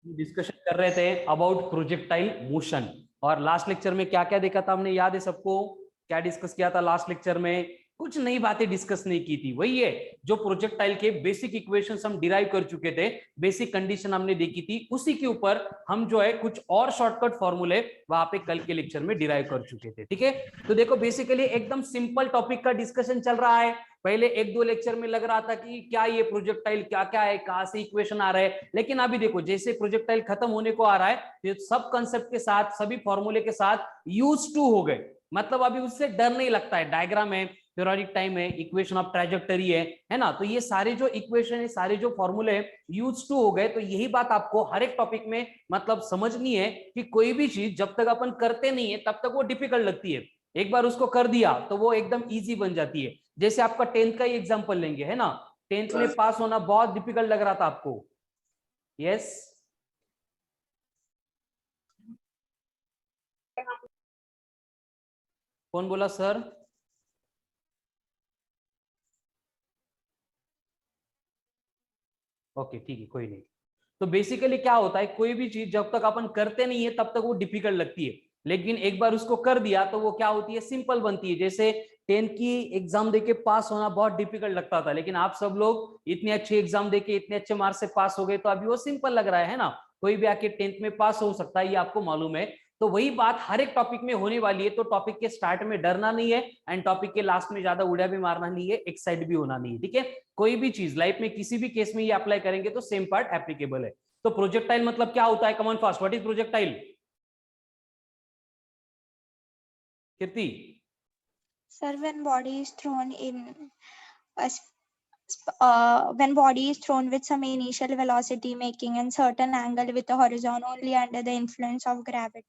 Discussion कर रहे थे अबाउट प्रोजेक्टाइल मोशन, और लास्ट लेक्चर में क्या क्या देखा था हमने, याद है सबको? क्या डिस्कस किया था लास्ट लेक्चर में? कुछ नई बातें डिस्कस नहीं की थी, वही है जो प्रोजेक्टाइल के बेसिक इक्वेशंस हम डिराइव कर चुके थे, बेसिक कंडीशन हमने देखी थी, उसी के ऊपर हम जो है कुछ और शॉर्टकट फॉर्मूले वहां पे कल के लेक्चर में डिराइव कर चुके थे। ठीक है, तो देखो बेसिकली एकदम सिंपल टॉपिक का डिस्कशन चल रहा है। पहले एक दो लेक्चर में लग रहा था कि क्या ये प्रोजेक्टाइल क्या क्या है, कहां से इक्वेशन आ रहा है, लेकिन अभी देखो जैसे प्रोजेक्टाइल खत्म होने को आ रहा है तो सब कंसेप्ट के साथ, सभी फॉर्मूले के साथ यूज टू हो गए, मतलब अभी उससे डर नहीं लगता है। डायग्राम है, पीरियोडिक टाइम है, इक्वेशन ऑफ ट्रैजेक्टरी है ना, तो ये सारे जो इक्वेशन है, सारे जो फॉर्मूले यूज टू हो गए। तो यही बात आपको हर एक टॉपिक में मतलब समझनी है कि कोई भी चीज जब तक अपन करते नहीं है तब तक वो डिफिकल्ट लगती है, एक बार उसको कर दिया तो वो एकदम इजी बन जाती है। जैसे आपका 10th का ही एग्जांपल लेंगे, है ना, 10th में पास होना बहुत डिफिकल्ट लग रहा था आपको, यस? कौन बोला सर? ओके ठीक है, कोई नहीं। तो बेसिकली क्या होता है, कोई भी चीज जब तक अपन करते नहीं है तब तक वो डिफिकल्ट लगती है, लेकिन एक बार उसको कर दिया तो वो क्या होती है, सिंपल बनती है। जैसे 10 की एग्जाम देके पास होना बहुत डिफिकल्ट लगता था, लेकिन आप सब लोग इतने अच्छे एग्जाम देके इतने अच्छे मार्क्स से पास हो गए, तो अभी वो सिंपल लग रहा है ना, कोई भी आके 10th में पास हो सकता है, ये आपको मालूम है। तो वही बात हर एक टॉपिक में होने वाली है, तो टॉपिक के स्टार्ट में डरना नहीं है, एंड टॉपिक के लास्ट में ज्यादा उड़ा भी मारना नहीं है, एक्साइट भी होना नहीं है। ठीक है, कोई भी चीज लाइफ में किसी भी केस में ये अप्लाई करेंगे तो सेम पार्ट एप्लीकेबल है। तो प्रोजेक्टाइल मतलब क्या होता है, come on fast, what is projectile? Kirti? Sir, when body is thrown in a when body is thrown with some initial velocity making a certain angle with the horizon only under the influence of gravity.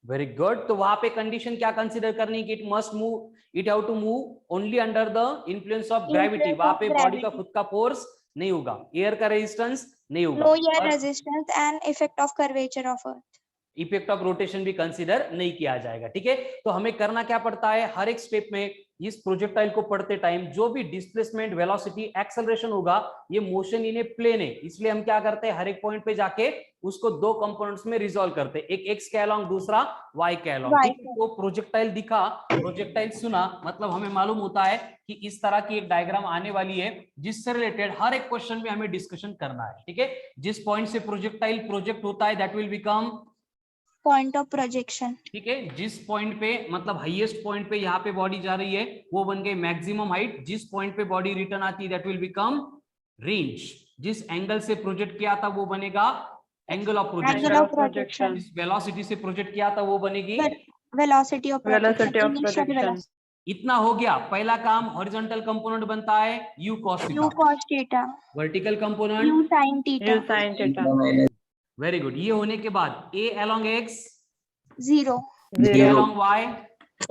Very good. तो वहां पे condition क्या consider करनी कि it must move, it have to move only under the influence of gravity. Influence वहां of पे body का gravity. खुद का फोर्स नहीं होगा, एयर का रेजिस्टेंस नहीं होगा, No air और resistance and effect of curvature of Earth. Effect of rotation भी कंसीडर नहीं किया जाएगा। ठीक है, तो हमें करना क्या पड़ता है, हर एक स्टेप में इस प्रोजेक्टाइल को पढ़ते टाइम जो भी डिस्प्लेसमेंट, वेलोसिटी, एक्सेलरेशन होगा, ये मोशन इन ए प्लेन है, इसलिए हम क्या करते हैं, हर एक पॉइंट पे जाके उसको दो कंपोनेंट्स में रिजॉल्व करते हैं, एक एक्स के अलोंग, दूसरा वाई के अलोंग। ठीक है, तो प्रोजेक्टाइल दिखा, प्रोजेक्टाइल सुना, मतलब हमें मालूम होता है कि इस तरह की एक डायग्राम आने वाली है जिससे रिलेटेड हर एक क्वेश्चन में हमें डिस्कशन करना है। ठीक है, जिस पॉइंट से प्रोजेक्टाइल प्रोजेक्ट होता है that will become point of projection. ठीक है, जिस पॉइंट पे मतलब हाईएस्ट पॉइंट पे यहाँ पे बॉडी जा रही है वो बन गई मैक्सिमम हाइट, जिस पॉइंट पे बॉडी रिटर्न आती है दैट विल बिकम रेंज, जिस एंगल से प्रोजेक्ट किया था वो बनेगा एंगल ऑफ प्रोजेक्शन, जिस वेलोसिटी से प्रोजेक्ट किया था वो बनेगी velocity of projection. इतना हो गया। पहला काम, हॉरिजॉन्टल कंपोनेंट बनता है u cos U cos theta. Vertical component U sin theta. Very good. ये होने के बाद a along x, 0. b along y,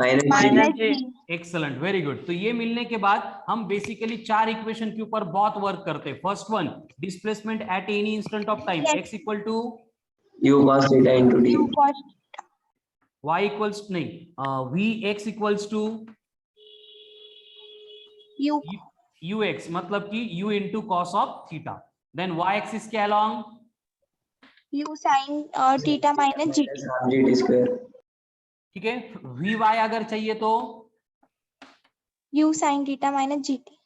Minus G. Excellent, very good. तो ये मिलने के बाद हम बेसिकली चार इक्वेशन के ऊपर बहुत वर्क करते हैं। First one, displacement at any instant of time, x equal to u cos theta into d, U cos y equals नहीं v x equals to U ux, मतलब कि u into cos of theta, then y axis के along U sin theta minus GT. half gt square, ठीक है, vy अगर चाहिए तो, U sin theta minus GT.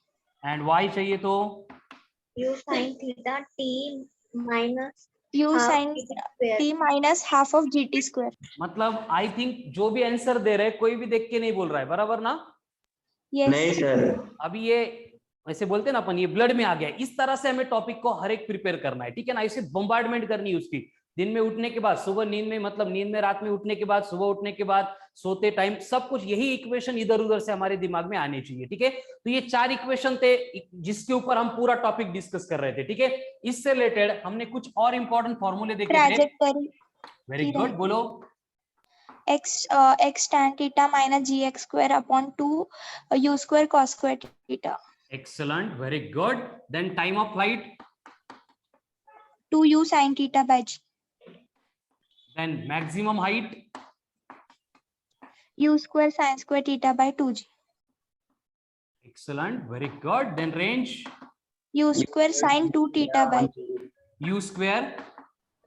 And y चाहिए तो U sin theta t minus U half sin GT square. t minus half of GT square. मतलब I think जो भी आंसर दे रहे कोई भी देख के नहीं बोल रहा है, बराबर ना? Yes. नहीं सर, अभी ये ऐसे बोलते हैं ना अपन, ये ब्लड में आ गया। इस तरह से हमें टॉपिक को हर एक प्रिपेयर करना है, ठीक है ना, इसे बम्बार्डमेंट करनी है उसकी। दिन में उठने के बाद, सुबह नींद में, मतलब नींद में रात में उठने के बाद, सुबह उठने के बाद, सोते टाइम, सब कुछ यही इक्वेशन इधर उधर से हमारे दिमाग में आने चाहिए। ठीक है, तो ये चार इक्वेशन थे जिसके ऊपर हम पूरा टॉपिक डिस्कस कर रहे थे। ठीक है, इससे रिलेटेड हमने कुछ और इंपॉर्टेंट फॉर्मूले देखे थे। Trajectory. वेरी गुड, बोलो। X tan theta minus gx square upon 2 u square cos square theta. Excellent, very good. Then time of flight. 2u sin theta by g. Then maximum height. U square sin square theta by 2g. Excellent, very good. Then range. U square sin 2 theta by g. U square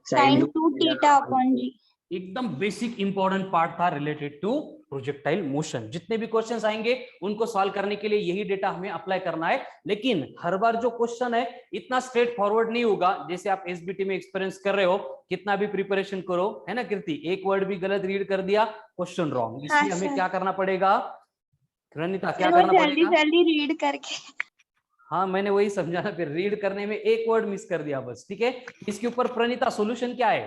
sin 2 theta upon g. एकदम basic important part था related to projectile motion. जितने भी questions आएंगे उनको solve करने के लिए यही डेटा हमें अप्लाई करना है, लेकिन हर बार जो क्वेश्चन है इतना स्ट्रेट फॉरवर्ड नहीं होगा। जैसे आप एसबीटी में एक्सपीरियंस कर रहे हो, कितना भी प्रिपरेशन करो, है ना कीर्ति, एक वर्ड भी गलत रीड कर दिया क्वेश्चन रॉन्ग। इसलिए हमें क्या करना पड़ेगा रणिता, क्या करना पड़ेगा? जल्दी रीड करके। हाँ मैंने वही समझाना, फिर रीड करने में एक वर्ड मिस कर दिया बस, ठीक है। इसके ऊपर प्रणीता सॉल्यूशन क्या है?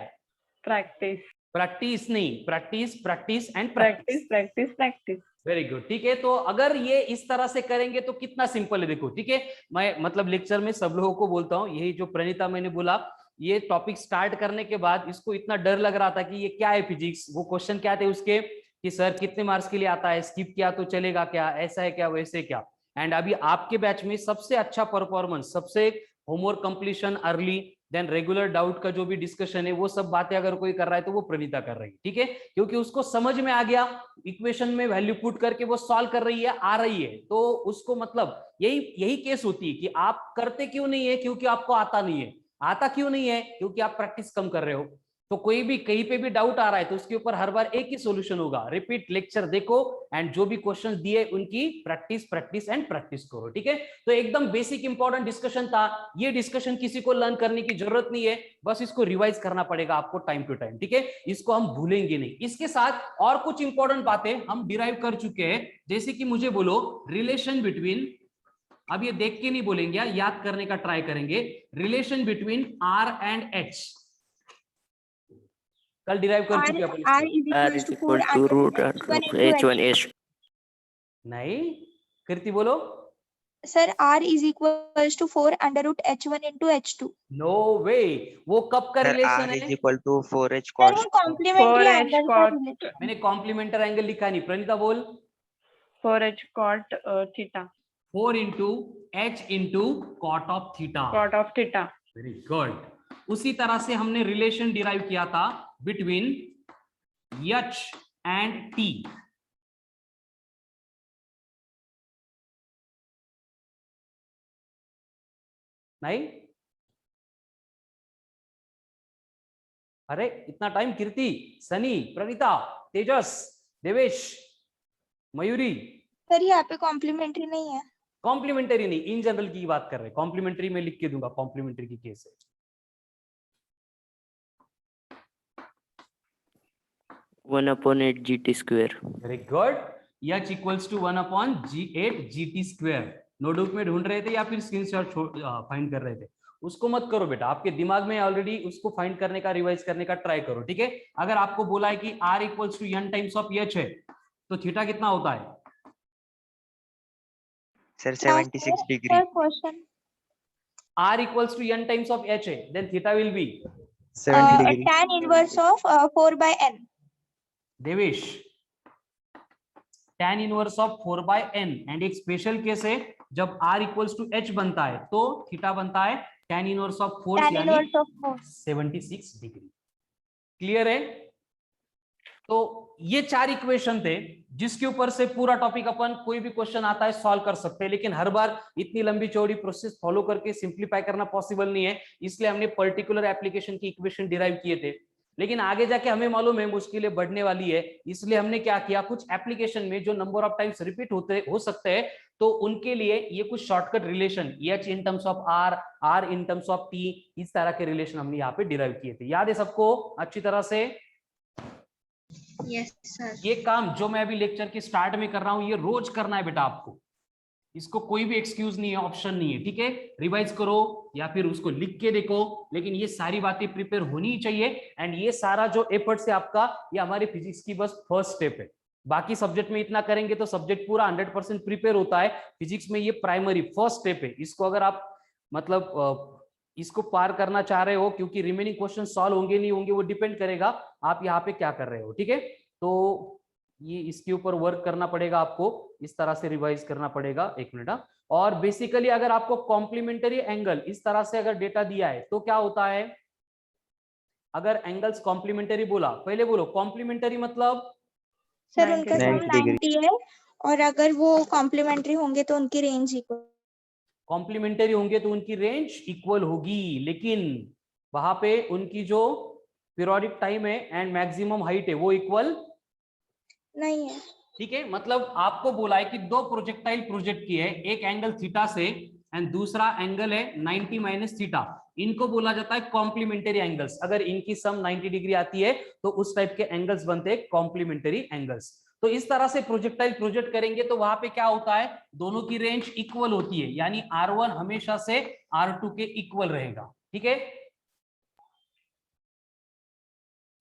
प्रैक्टिस प्रैक्टिस नहीं, practice practice and practice practice practice. Very good, ठीक है। तो अगर ये इस तरह से करेंगे तो कितना सिंपल है, देखो, ठीक है। मैं मतलब लेक्चर में सब लोगों को बोलता हूँ, यही जो प्रणीता मैंने बोला, ये टॉपिक स्टार्ट करने के बाद इसको इतना डर लग रहा था कि ये क्या है फिजिक्स, वो क्वेश्चन क्या थे उसके कि सर कितने मार्क्स के लिए आता है, स्किप किया तो चलेगा क्या, ऐसा है क्या, वैसे क्या। एंड अभी आपके बैच में सबसे अच्छा परफॉर्मेंस, सबसे homework completion early, then regular doubt का जो भी डिस्कशन है, वो सब बातें अगर कोई कर रहा है तो वो प्रणीता कर रही है, ठीक है। क्योंकि उसको समझ में आ गया, इक्वेशन में वैल्यू पुट करके वो सॉल्व कर रही है, आ रही है, तो उसको मतलब यही केस होती है कि आप करते क्यों नहीं है, क्योंकि आपको आता नहीं है। आता क्यों नहीं है? क्योंकि आप प्रैक्टिस कम कर रहे हो। तो कोई भी कहीं पे भी डाउट आ रहा है तो उसके ऊपर हर बार एक ही सॉल्यूशन होगा, रिपीट लेक्चर देखो एंड जो भी क्वेश्चन दिए उनकी प्रैक्टिस प्रैक्टिस एंड प्रैक्टिस करो, ठीक है। तो एकदम बेसिक इंपॉर्टेंट डिस्कशन था ये। डिस्कशन किसी को लर्न करने की जरूरत नहीं है, बस इसको रिवाइज करना पड़ेगा आपको टाइम टू टाइम, ठीक है। इसको हम भूलेंगे नहीं। इसके साथ और कुछ इंपॉर्टेंट बातें हम डिराइव कर चुके हैं, जैसे कि मुझे बोलो रिलेशन बिटवीन, अब ये देख के नहीं बोलेंगे, याद करने का ट्राई करेंगे, relation between R and H कल डिराइव कर चुके हैं R is equal to root H1 नहीं, कीर्ति बोलो। Sir R is equals to 4 under root H1 into H2. No way, वो कब का रिलेशन है? R is equal to 4H sir cos. वो कॉम्प्लीमेंट्री 4H एंगल का cot रिलेशन। मैंने कॉम्प्लीमेंटर angle लिखा नहीं, प्रणीता बोल। 4H cot theta 4 into H into cot of theta. cot of theta। Very good. उसी तरह से हमने रिलेशन डिराइव किया था बिटवीन H एंड T। नहीं, अरे इतना टाइम, कीर्ति, सनी, प्रणीता, तेजस, देवेश, मयूरी। सर यहाँ पे कॉम्प्लीमेंट्री नहीं है। कॉम्प्लीमेंटरी नहीं, इन जनरल की बात कर रहे हैं। कॉम्प्लीमेंट्री में लिख के दूंगा, कॉम्प्लीमेंट्री की केस है। 1/8 GT square। Very good. H equals to 1/8 GT square. Notebook में ढूंढ रहे थे या फिर स्क्रीनशॉट फाइंड कर रहे थे? उसको मत करो बेटा, आपके दिमाग में ऑलरेडी उसको फाइंड करने का, रिवाइज करने का ट्राई करो, ठीक है। अगर आपको बोला है कि R equals to n times of H है तो थीटा कितना होता है? Sir, 76 degree. Sir question R equals to n times of H है, then theta will be 70 degree. tan inverse of 4/n। देवेश, tan inverse of 4/n and एक special case है जब R इक्वल्स टू H बनता है तो theta बनता है tan इनवर्स ऑफ 4 tan यानी इनवर्स ऑफ 4। 76 डिग्री। क्लियर है? तो ये 4 इक्वेशन थे जिसके ऊपर से पूरा टॉपिक अपन कोई भी क्वेश्चन आता है सॉल्व कर सकते हैं, लेकिन हर बार इतनी लंबी चौड़ी प्रोसेस फॉलो करके सिंप्लीफाई करना पॉसिबल नहीं है, इसलिए हमने पर्टिकुलर एप्लीकेशन की इक्वेशन डिराइव किए थे। लेकिन आगे जाके हमें मालूम है मुश्किलें बढ़ने वाली है, इसलिए हमने क्या किया, कुछ एप्लीकेशन में जो नंबर ऑफ टाइम्स रिपीट हो सकते हैं तो उनके लिए ये कुछ shortcut relation, H in terms of R, R in terms of T, इस तरह के रिलेशन हमने यहाँ पे डिराइव किए थे। याद है सबको अच्छी तरह से? Yes, sir. ये काम जो मैं अभी लेक्चर के स्टार्ट में कर रहा हूं ये रोज करना है बेटा आपको, इसको कोई भी एक्सक्यूज नहीं है, ऑप्शन नहीं है, ठीक है। रिवाइज करो या फिर उसको लिख के देखो, लेकिन ये सारी बातें प्रिपेयर होनी ही चाहिए। एंड ये सारा जो एफर्ट्स है आपका, ये हमारे फिजिक्स की बस फर्स्ट स्टेप है। बाकी सब्जेक्ट में इतना करेंगे तो सब्जेक्ट पूरा 100% प्रिपेयर होता है, फिजिक्स में ये प्राइमरी फर्स्ट स्टेप है। इसको अगर आप मतलब इसको पार करना चाह रहे हो, क्योंकि रिमेनिंग क्वेश्चन सॉल्व होंगे नहीं होंगे वो डिपेंड करेगा आप यहाँ पे क्या कर रहे हो, ठीक है। तो ये इसके ऊपर वर्क करना पड़ेगा आपको, इस तरह से रिवाइज करना पड़ेगा। एक मिनट। और बेसिकली अगर आपको कॉम्प्लीमेंटरी एंगल इस तरह से अगर डेटा दिया है तो क्या होता है, अगर एंगल्स कॉम्प्लीमेंटरी बोला, पहले बोलो कॉम्प्लीमेंटरी मतलब सर उनका 90 सम 90 है, और अगर वो कॉम्प्लीमेंट्री होंगे तो उनकी रेंज इक्वल। कॉम्प्लीमेंटरी होंगे तो उनकी रेंज इक्वल होगी, लेकिन वहां पे उनकी जो पीरियोडिक टाइम है एंड मैक्सिमम हाइट है वो इक्वल नहीं है। ठीक है, मतलब आपको बोला है कि दो प्रोजेक्टाइल प्रोजेक्ट किए है, एक एंगल थीटा से एंड दूसरा एंगल है 90 माइनस थीटा, इनको बोला जाता है कॉम्प्लीमेंटरी एंगल्स। अगर इनकी सम 90 डिग्री आती है तो उस टाइप के एंगल्स बनते हैं कॉम्प्लीमेंटरी एंगल्स। तो इस तरह से प्रोजेक्टाइल प्रोजेक्ट करेंगे तो वहां पे क्या होता है, दोनों की रेंज इक्वल होती है, यानी R1 हमेशा से R2 के इक्वल रहेगा। ठीक है,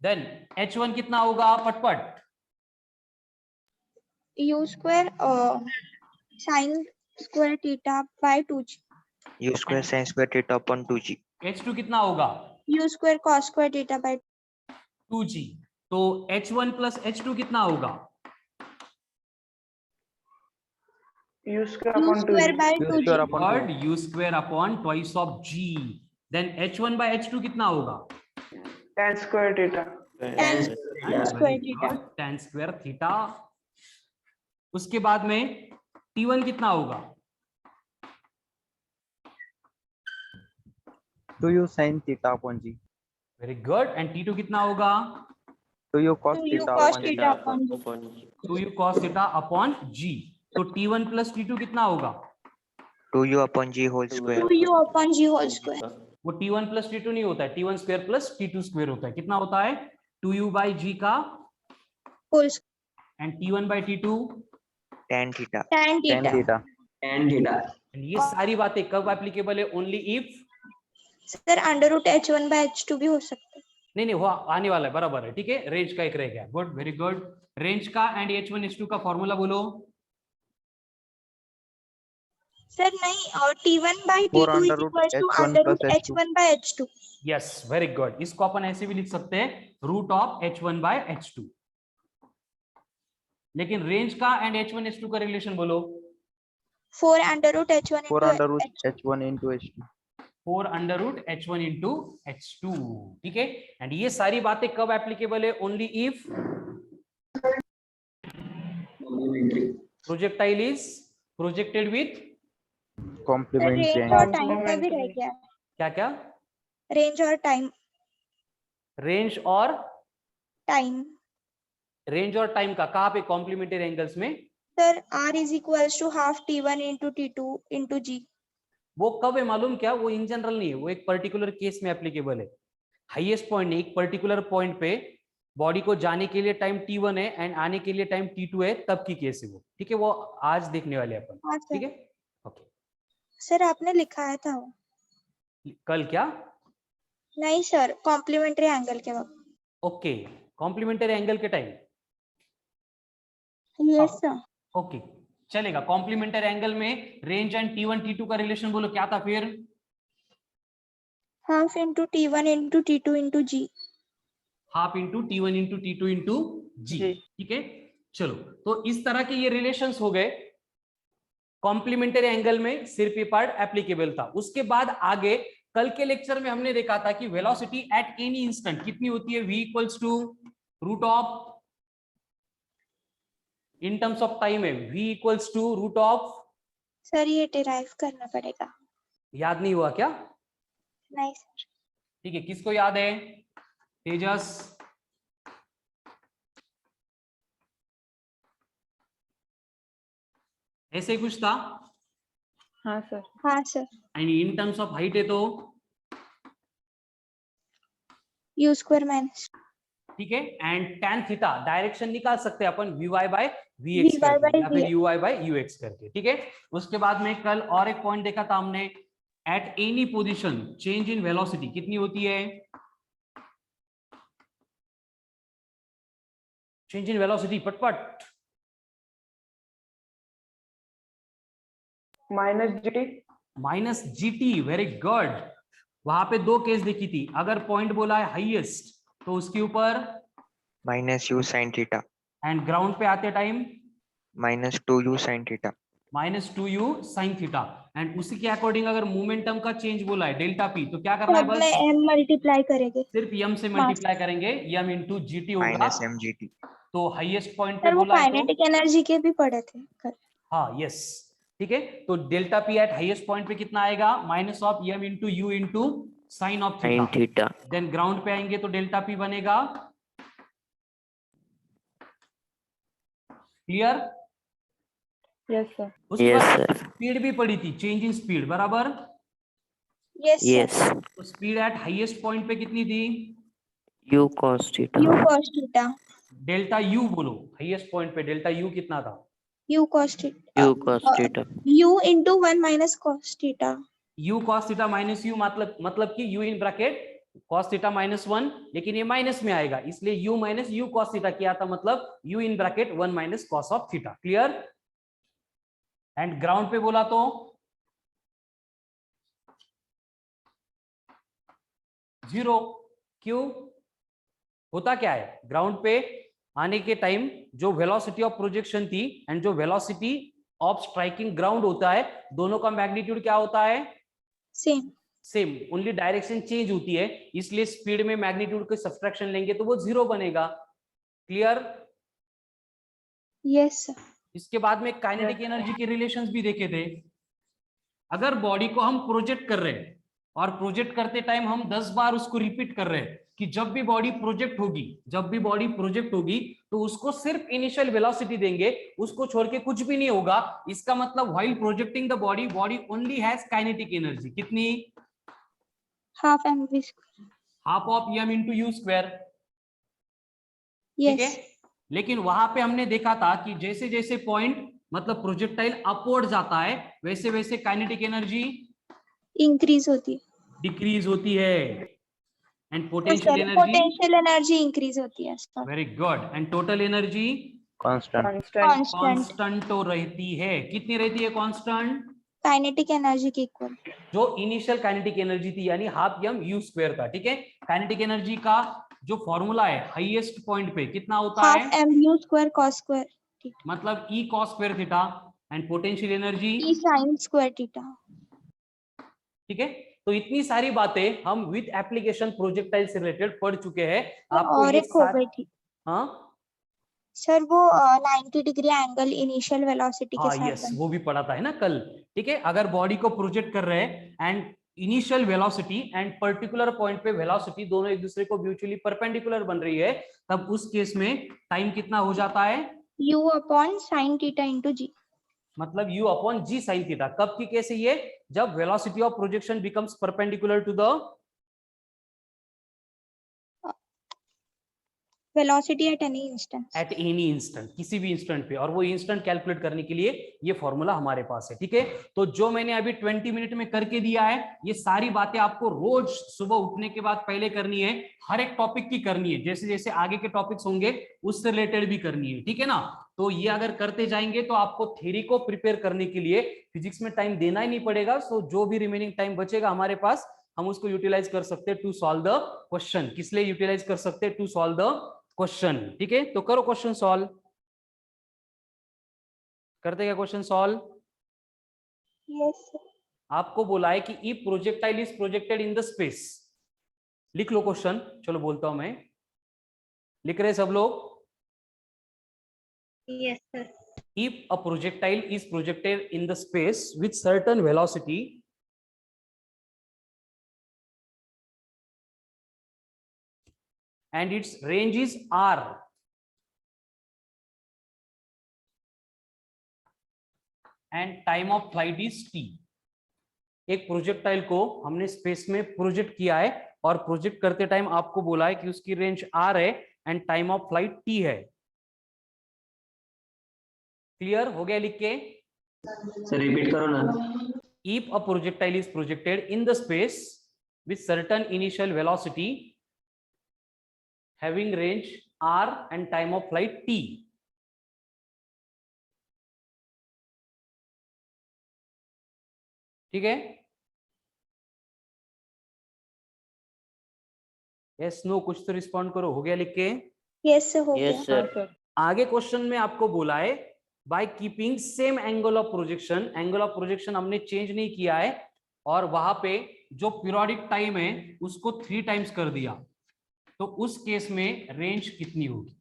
देन H1 कितना होगा पटपट? U square sin square theta by 2g. U square sin square theta upon 2g. H2 कितना होगा? U square cos square theta by 2g। तो H1 प्लस H2 कितना होगा? U square U upon 2 square by U 2g. square upon Word U square upon twice of g। Then H1 by H2 कितना होगा? tan square theta. Tan square theta. tan square theta। उसके बाद में T1 कितना होगा? 2u sin theta upon g. Very good. And T2 कितना होगा? 2u cos 2u theta cos upon g. theta upon g. 2u cos theta upon g। तो T1 plus T2 कितना होगा? 2u upon g whole square. 2u upon g whole square. वो T1 plus T2 नहीं होता है, T1 square plus T2 square होता है। कितना होता है? 2u by g का Whole square. And T1 by T2। Tan theta. Tan Tan theta. theta. And theta. And ये सारी बातें कब एप्लीकेबल है? Only if sir under root h1 by h2 भी हो सकता है। नहीं वो आने वाला है, बराबर है। ठीक है, रेंज का एक रह गया। Good, very good. रेंज का एंड H1 H2 का फॉर्मूला बोलो। सर नहीं, और T1 by 4 T2 under is root equals to H1 under plus root H2. h1 by h2. Yes, very good. इसको अपन ऐसे भी लिख सकते हैं root of H1 by H2। लेकिन रेंज का एंड H1 H2 का रिलेशन बोलो। 4 under root h1 4 into under root h2. h1 into h2. 4 under root H1 into H2। ठीक है, एंड ये सारी बातें कब एप्लीकेबल है? Only if Complementary. Projectile is projected with Complementary range angle. और टाइम में भी रह गया। क्या क्या? रेंज और टाइम। रेंज और टाइम रेंज और टाइम का कहाँ पे? कॉम्प्लीमेंटरी एंगल्स में। Sir r is equals to half T1 into T2 into g. वो कब है मालूम क्या? वो इन जनरल नहीं है, वो एक पर्टिकुलर केस में एप्लीकेबल है। हाईएस्ट पॉइंट एक पर्टिकुलर पॉइंट पे बॉडी को जाने के लिए टाइम T1 है एंड आने के लिए टाइम T2 है, तब की केस है वो। ठीक है, वो आज देखने वाले अपन। हाँ ठीक सर। है, ओके। सर आपने लिखाया था वो। कल क्या? नहीं सर, कॉम्प्लीमेंट्री एंगल के वक्त। ओके, कॉम्प्लीमेंटरी एंगल के टाइम। Yes sir. ओके, चलेगा। कॉम्प्लीमेंटरी एंगल में रेंज एंड T1 T2 का रिलेशन बोलो क्या था फिर? Half into T1 into T2 into g. Half into T1 into T2 into g. जी। ठीक है, चलो। तो इस तरह के ये रिलेशंस हो गए। कॉम्प्लीमेंटरी एंगल में सिर्फ ये पार्ट एप्लीकेबल था। उसके बाद आगे कल के लेक्चर में हमने देखा था कि वेलोसिटी एट एनी इंस्टेंट कितनी होती है? v equals to root of, in terms of time है v equals to root of. Sir ये डिराइव करना पड़ेगा। याद नहीं हुआ क्या? नहीं सर। ठीक है, किसको याद है? तेजस, ऐसे ही कुछ था। हाँ सर। हाँ sir. And in terms of height है तो u square minus ठीक है। एंड tan थीटा डायरेक्शन निकाल सकते हैं अपन vy बाय vx vy करके by या फिर vx. uy बाय ux करके। ठीक है, उसके बाद में कल और एक पॉइंट देखा था हमने, at any position change in velocity कितनी होती है? चेंज इन वेलोसिटी पटपट। Minus GT. Very good. वहां पे दो केस देखी थी। अगर पॉइंट बोला है हाईएस्ट तो उसके ऊपर Minus u sin theta. And ground पे आते time Minus 2u sin theta. -2u sin theta. And उसी के अकॉर्डिंग अगर मोमेंटम का चेंज बोला है डेल्टा पी, तो क्या करना है? सब बस में m मल्टीप्लाई करेंगे। सिर्फ m से मल्टीप्लाई करेंगे, m इंटू जीटी होगा। Minus mgt. तो हाईएस्ट पॉइंट पे सर वो बोला है तो काइनेटिक एनर्जी के भी पढ़े थे कल। हाँ, यस। ठीक है, तो delta P at highest point पे कितना आएगा? Minus of m into u into sine of sin थीटा। theta. देन ग्राउंड पे आएंगे तो डेल्टा पी बनेगा। क्लियर? Yes, sir. उसके Yes, बाद sir. स्पीड भी पड़ी थी, चेंज इन स्पीड, बराबर। Yes, sir. Yes. तो स्पीड एट हाईएस्ट पॉइंट पे कितनी थी? U cos theta. U cos theta. Delta u बोलो, हाईएस्ट पॉइंट पे डेल्टा यू कितना था? U cos theta. U cos theta. U into 1 minus cos theta. u cos theta minus you, मतलब कि u in bracket cos theta minus 1, लेकिन ये minus में आएगा इसलिए u minus u cos theta किया था, मतलब u in bracket 1 minus cos of theta. Clear? And ground पे बोला तो 0। क्यों? होता क्या है, ग्राउंड पे आने के टाइम जो वेलोसिटी ऑफ प्रोजेक्शन थी एंड जो वेलोसिटी ऑफ स्ट्राइकिंग ग्राउंड होता है, दोनों का मैग्नीट्यूड क्या होता है? Same. Same, only direction change होती है, इसलिए स्पीड में मैग्नीट्यूड को सब्ट्रैक्शन लेंगे तो वो 0 बनेगा। क्लियर? Yes, sir. इसके बाद में काइनेटिक एनर्जी के रिलेशंस भी देखे थे। अगर बॉडी को हम प्रोजेक्ट कर रहे हैं और प्रोजेक्ट करते टाइम हम 10 बार उसको रिपीट कर रहे हैं कि जब भी बॉडी प्रोजेक्ट होगी तो उसको सिर्फ इनिशियल वेलोसिटी देंगे, उसको छोड़ के कुछ भी नहीं होगा। इसका मतलब while projecting the body only has kinetic energy. कितनी? Half mv square. Half of m into you square. ठीक Yes. है, लेकिन वहां पे हमने देखा था कि जैसे जैसे पॉइंट मतलब प्रोजेक्टाइल अपवर्ड जाता है वैसे वैसे काइनेटिक एनर्जी Increase होती है. डिक्रीज होती है and Oh, potential sir, energy, potential energy increase होती है. Sir. Very good, and total energy Constant. Constant. Constant. Constant तो रहती है। कितनी रहती है कांस्टेंट? Kinetic energy के equal. जो इनिशियल काइनेटिक एनर्जी थी यानी हाफ m u स्क्वायर था। ठीक है, काइनेटिक एनर्जी का जो फॉर्मूला है हाईएस्ट पॉइंट पे कितना होता Half है? mu square cos square theta. मतलब e cos square theta and potential energy. E sin square theta. ठीक है, तो इतनी सारी बातें हम विद एप्लीकेशन प्रोजेक्टाइल से रिलेटेड पढ़ चुके हैं। आपको और ये एक हो गई थी. हाँ सर वो 90 डिग्री एंगल इनिशियल वेलोसिटी के हाँ साथ यस, वो भी पढ़ा था है ना कल। ठीक है, अगर बॉडी को प्रोजेक्ट कर रहे हैं and initial velocity and particular point पे वेलोसिटी दोनों एक दूसरे को म्यूचुअली परपेंडिकुलर बन रही है, तब उस केस में टाइम कितना हो जाता है? u upon sin theta into g. मतलब u upon g sin theta. कब की केस है ये? जब velocity of projection becomes perpendicular to the Velocity at any instance. At any instant, किसी भी इंस्टेंट पे, और वो इंस्टेंट कैलकुलेट करने के लिए ये फॉर्मूला हमारे पास है। ठीक है, तो जो मैंने अभी 20 मिनट में करके दिया है, ये सारी बातें आपको रोज सुबह उठने के बाद पहले करनी है, हर एक टॉपिक की करनी है, जैसे जैसे आगे के टॉपिक्स होंगे उससे रिलेटेड भी करनी है। ठीक है ना, तो ये अगर करते जाएंगे तो आपको थ्योरी को प्रिपेयर करने के लिए फिजिक्स में टाइम देना ही नहीं पड़ेगा। सो जो भी रिमेनिंग टाइम बचेगा हमारे पास, हम उसको यूटिलाइज कर सकते हैं टू सॉल्व द क्वेश्चन। किस लिए यूटिलाइज कर सकते हैं? To solve the question. ठीक है, तो करो क्वेश्चन सॉल्व। करते क्या क्वेश्चन सॉल्व? Yes, sir. आपको बोला है कि if projectile is projected in the space, लिख लो क्वेश्चन। चलो बोलता हूं मैं, लिख रहे सब लोग? Yes, sir. If a projectile is projected in the space with certain velocity and its range is r and time of flight is t। एक प्रोजेक्टाइल को हमने स्पेस में प्रोजेक्ट किया है और प्रोजेक्ट करते टाइम आपको बोला है कि उसकी रेंज r है and time of flight t है। क्लियर हो गया लिख के? सर रिपीट करो ना। If a projectile is projected in the space with certain initial velocity having range r and time of flight t, ठीक है? यस नो कुछ तो रिस्पॉन्ड करो। हो गया लिख के? Yes, sir, हो गया. Yes, sir. Sir. आगे क्वेश्चन में आपको बोला है by keeping same angle of projection, angle of projection हमने चेंज नहीं किया है और वहां पे जो पीरियोडिक टाइम है उसको 3 टाइम्स कर दिया, तो उस केस में रेंज कितनी होगी?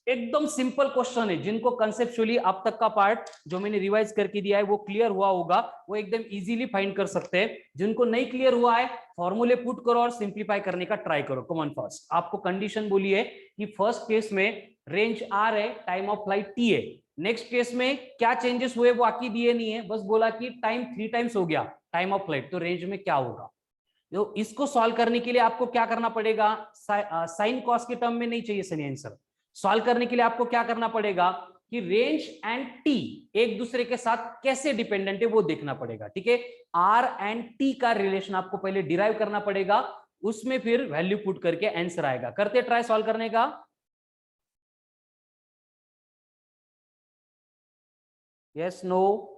एकदम सिंपल क्वेश्चन है, जिनको कंसेप्चुअली अब तक का पार्ट जो मैंने रिवाइज करके दिया है वो क्लियर हुआ होगा, वो एकदम इजीली फाइंड कर सकते हैं। जिनको नहीं क्लियर हुआ है फॉर्मूले पुट करो और सिंप्लीफाई करने का ट्राई करो। कॉमन फर्स्ट आपको कंडीशन बोली है कि फर्स्ट केस में रेंज आर है, टाइम ऑफ फ्लाइट टी है। नेक्स्ट केस में क्या चेंजेस हुए वो बाकी दिए नहीं है, बस बोला कि टाइम 3 टाइम्स हो गया टाइम ऑफ फ्लाइट, तो रेंज में क्या होगा। तो इसको सॉल्व करने के लिए आपको क्या करना पड़ेगा, साइन कॉस के टर्म में नहीं चाहिए सनी आंसर। सॉल्व करने के लिए आपको क्या करना पड़ेगा कि रेंज एंड टी एक दूसरे के साथ कैसे डिपेंडेंट है वो देखना पड़ेगा। ठीक है, आर एंड टी का रिलेशन आपको पहले डिराइव करना पड़ेगा, उसमें फिर वैल्यू पुट करके आंसर आएगा। करते ट्राई सॉल्व करने का। यस नो,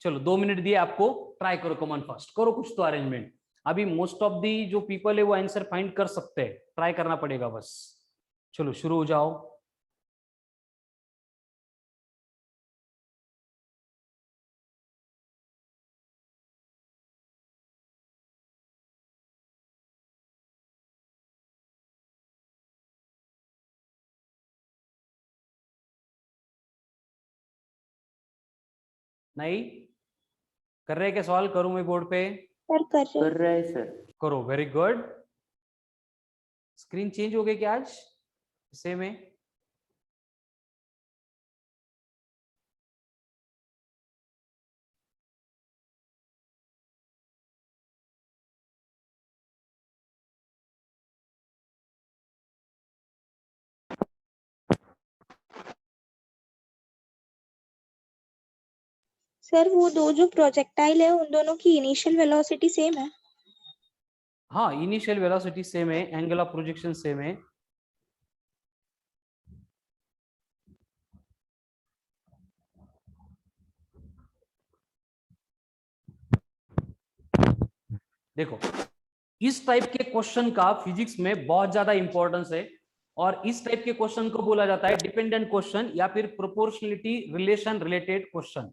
चलो 2 मिनट दिए आपको, ट्राई करो। कॉमन फर्स्ट करो कुछ तो अरेंजमेंट। अभी मोस्ट ऑफ दी जो पीपल है वो आंसर फाइंड कर सकते हैं, ट्राई करना पड़ेगा बस। चलो शुरू हो जाओ। नहीं कर रहे क्या सॉल्व, करूं मैं बोर्ड पे? सर कर रहे कर रहा है सर। करो, वेरी गुड। स्क्रीन चेंज हो गई क्या आज सेम है? सर वो दो जो प्रोजेक्टाइल है उन दोनों की इनिशियल वेलोसिटी सेम है। हाँ, इनिशियल वेलोसिटी सेम है, एंगल ऑफ प्रोजेक्शन सेम है। देखो इस टाइप के क्वेश्चन का फिजिक्स में बहुत ज्यादा इंपॉर्टेंस है, और इस टाइप के क्वेश्चन को बोला जाता है डिपेंडेंट क्वेश्चन या फिर प्रोपोर्शनलिटी रिलेशन रिलेटेड क्वेश्चन।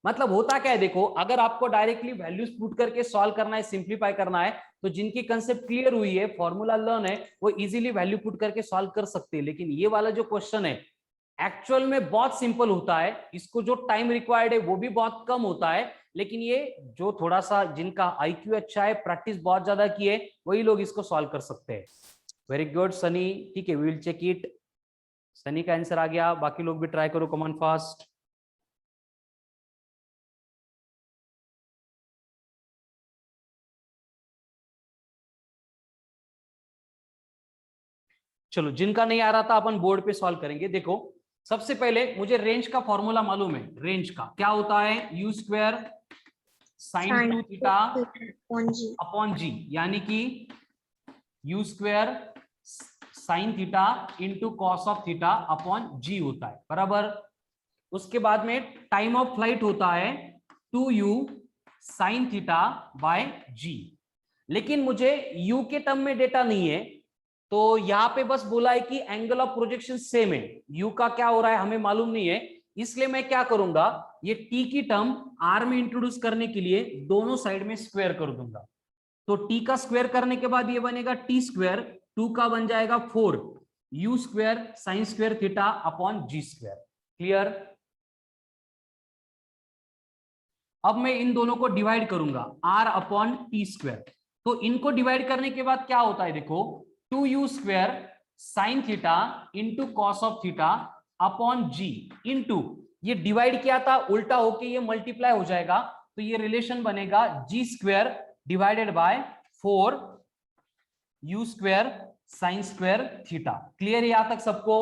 मतलब होता क्या है, देखो अगर आपको डायरेक्टली वैल्यूज पुट करके सॉल्व करना है, सिंप्लीफाई करना है, तो जिनकी कंसेप्ट क्लियर हुई है, फॉर्मूला लर्न है, वो इजीली वैल्यू पुट करके सॉल्व कर सकते हैं। लेकिन ये वाला जो क्वेश्चन है एक्चुअल में बहुत सिंपल होता है, इसको जो टाइम रिक्वायर्ड है वो भी बहुत कम होता है। लेकिन ये जो थोड़ा सा जिनका आईक्यू अच्छा है, प्रैक्टिस बहुत ज्यादा की है, वही लोग इसको सॉल्व कर सकते हैं। वेरी गुड सनी, ठीक है, we will check it. Sunny का आंसर आ गया, बाकी लोग भी ट्राई करो कॉमन फास्ट। चलो जिनका नहीं आ रहा था अपन बोर्ड पे सॉल्व करेंगे। देखो सबसे पहले मुझे रेंज का फॉर्मूला मालूम है। रेंज का क्या होता है, u square sine 2 theta upon g, यानी कि u square sine theta into cos of theta upon g होता है, बराबर। उसके बाद में टाइम ऑफ फ्लाइट होता है 2u साइन थीटा बाय जी। लेकिन मुझे u के टर्म में डेटा नहीं है, तो यहां पे बस बोला है कि एंगल ऑफ प्रोजेक्शन सेम है, u का क्या हो रहा है हमें मालूम नहीं है। इसलिए मैं क्या करूंगा, ये t की टर्म r में इंट्रोड्यूस करने के लिए दोनों साइड में स्क्वायर कर दूंगा। तो t का स्क्वायर करने के बाद ये बनेगा t स्क्वायर, 2 का बन जाएगा 4 u square sine square theta upon g square. Clear? अब मैं इन दोनों को डिवाइड करूंगा r अपॉन टी स्क्वायर। तो इनको डिवाइड करने के बाद क्या होता है, देखो 2u square sine theta into cos of theta upon g into, ये डिवाइड किया था उल्टा होके ये मल्टीप्लाई हो जाएगा, तो ये रिलेशन बनेगा g square divided by 4 u square sine square theta. Clear है यहां तक सबको?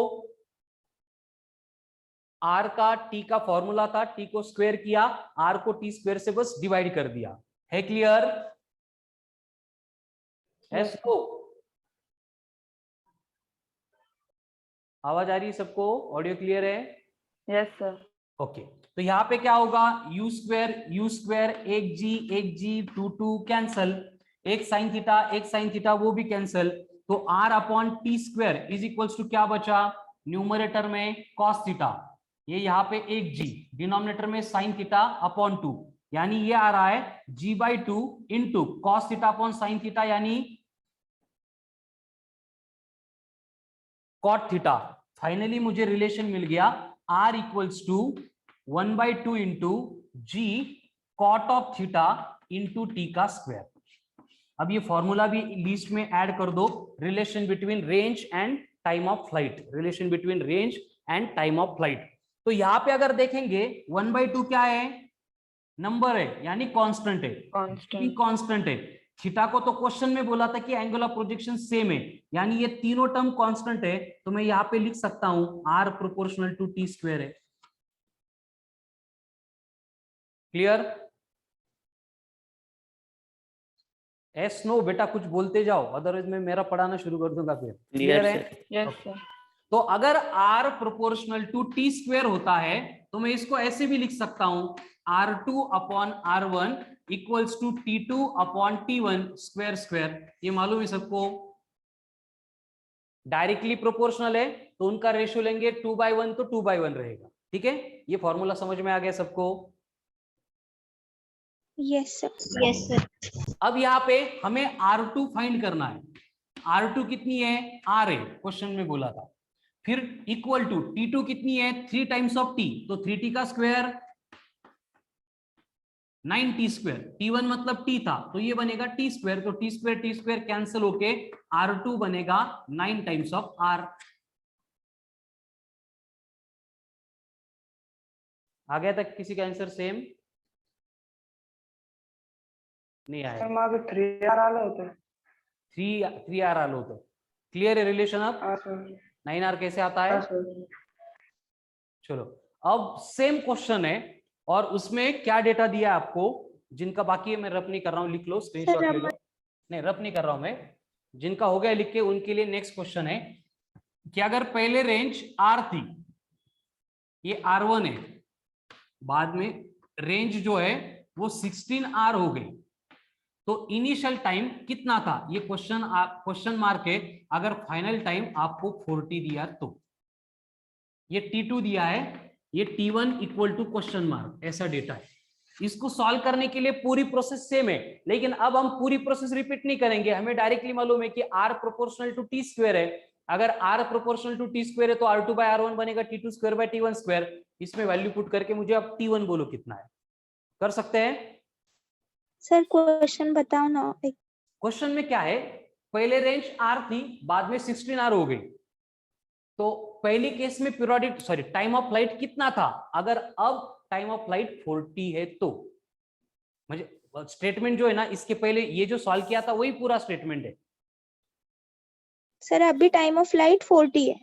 r का t का फॉर्मूला था, t को स्क्वायर किया, r को t स्क्वायर से बस डिवाइड कर दिया। है क्लियर? Yes no? आवाज आ रही है सबको? ऑडियो क्लियर है? Yes sir. ओके, तो यहाँ पे क्या होगा, यू स्क्वायर एक जी 2 कैंसल, एक साइन थीटा वो भी कैंसल, तो r upon t square is equals to क्या बचा, न्यूमरेटर में कॉस थीटा, ये यहाँ पे एक जी, डिनोमिनेटर में साइन थीटा अपॉन 2, यानी ये आ रहा है g/2 into cos theta upon sine theta, यानी कॉट थीटा। फाइनली मुझे रिलेशन मिल गया r equals to 1/2 into g cot of theta into t का स्क्वायर। अब ये फॉर्मूला भी लिस्ट में ऐड कर दो, relation between range and time of flight, relation between range and time of flight. तो यहाँ पे अगर देखेंगे 1/2 क्या है, नंबर है यानी कांस्टेंट है, Constant. कांस्टेंट है। थीटा को तो क्वेश्चन में बोला था कि एंगल ऑफ प्रोजेक्शन सेम है, यानी ये तीनों टर्म कांस्टेंट है, तो मैं यहाँ पे लिख सकता हूं r proportional to t square है। क्लियर? एस नो बेटा कुछ बोलते जाओ, अदरवाइज मैं मेरा पढ़ाना शुरू कर दूंगा फिर। क्लियर है? Yes, sir. तो अगर r proportional to t square होता है तो मैं इसको ऐसे भी लिख सकता हूं r2 upon r1 equals to t2 upon t1 square square. ये मालूम है सबको, डायरेक्टली प्रोपोर्शनल है तो उनका रेशियो लेंगे 2/1 तो 2/1 रहेगा। ठीक है, ये फॉर्मूला समझ में आ गया सबको? Yes, sir. Yes, sir. अब यहाँ पे हमें R2 फाइंड करना है। R2 कितनी है, R है, क्वेश्चन में बोला था। फिर इक्वल टू T2 कितनी है, 3 टाइम्स ऑफ T, तो 3T का स्क्वायर 9T स्क्वायर। T1 मतलब T था तो ये बनेगा T स्क्वायर, तो T स्क्वायर कैंसिल होके R2 बनेगा 9 टाइम्स ऑफ R। आ गया तक किसी का आंसर सेम? नहीं आया? 3R आलं होतं. 3R आलं होतं। क्लियर है रिलेशन? अब हा सर. 9R कैसे आता है? हा सर. चलो अब सेम क्वेश्चन है और उसमें क्या डेटा दिया है आपको, जिनका बाकी है मैं रफ नहीं कर रहा हूं, लिख लो, स्क्रीनशॉट ले लो। नहीं रफ नहीं कर रहा हूं मैं, जिनका हो गया लिख के उनके लिए नेक्स्ट क्वेश्चन है कि अगर पहले रेंज R थी, ये R1 है, बाद में रेंज जो है वो 16R हो गई, तो इनिशियल टाइम कितना था? ये क्वेश्चन मार्क है। अगर फाइनल टाइम आपको 40 दिया तो ये T2 दिया है, ये T1 equal to question mark, ऐसा डेटा है। इसको सॉल्व करने के लिए पूरी प्रोसेस सेम है, लेकिन अब हम पूरी प्रोसेस रिपीट नहीं करेंगे। हमें डायरेक्टली मालूम है कि R proportional to T square है। अगर R proportional to T square है तो R2/R1 बनेगा T2 square by T1 square. इसमें वैल्यू पुट करके मुझे अब T1 बोलो कितना है, कर सकते हैं? सर क्वेश्चन बताओ ना। क्वेश्चन में क्या है, पहले रेंज R थी, बाद में 16R हो गई, तो पहली केस में पीरियोडिक टाइम ऑफ फ्लाइट कितना था? अगर अब टाइम ऑफ फ्लाइट 40 है तो मुझे स्टेटमेंट जो है ना, इसके पहले ये जो सॉल्व किया था वही पूरा स्टेटमेंट है। सर अभी टाइम ऑफ फ्लाइट 40 है।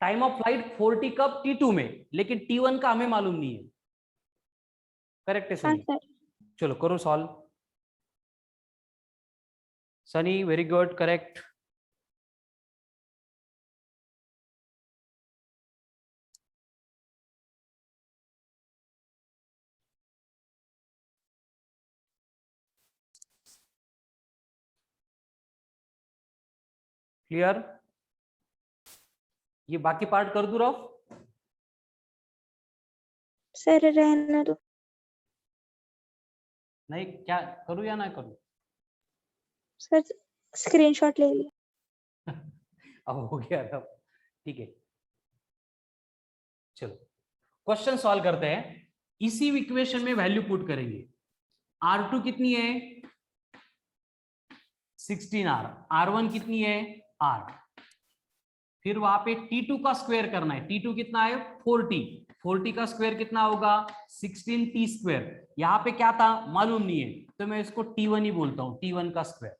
टाइम ऑफ फ्लाइट 40 कब? T2 में, लेकिन T1 का हमें मालूम नहीं है। करेक्ट है हाँ सनी? सर। चलो करो solve. Sunny very good, correct. Clear? ये बाकी पार्ट कर दूं रफ? सर रहने दो। नहीं, क्या करूं या ना करूं? सर स्क्रीनशॉट ले लिया। अब हो गया रफ, ठीक है। चलो क्वेश्चन सॉल्व करते हैं। इसी इक्वेशन में वैल्यू पुट करेंगे। R2 कितनी है? 16R। R1 कितनी है? R। फिर वहां पे T2 का स्क्वायर करना है। T2 कितना है? 40। 40 का स्क्वायर कितना होगा? 16T square. यहाँ पे क्या था मालूम नहीं है, तो मैं इसको T1 ही बोलता हूं, T1 का स्क्वायर।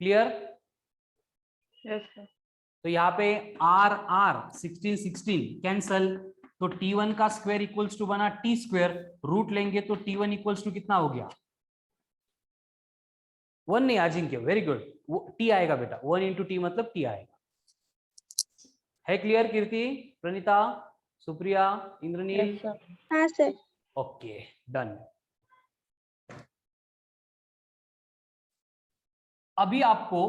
क्लियर? Yes, sir. तो यहाँ पे R 16 कैंसल, तो T1 का स्क्वायर इक्वल्स टू बना T स्क्वायर, रूट लेंगे तो T1 इक्वल्स टू कितना हो गया? 1 नहीं अजिंक्य, वेरी गुड, वो T आएगा बेटा, 1 इंटू T मतलब T आएगा। है क्लियर कीर्ति, प्रणीता, सुप्रिया, इंद्रनील? Yes, sir. हाँ सर। Okay done. अभी आपको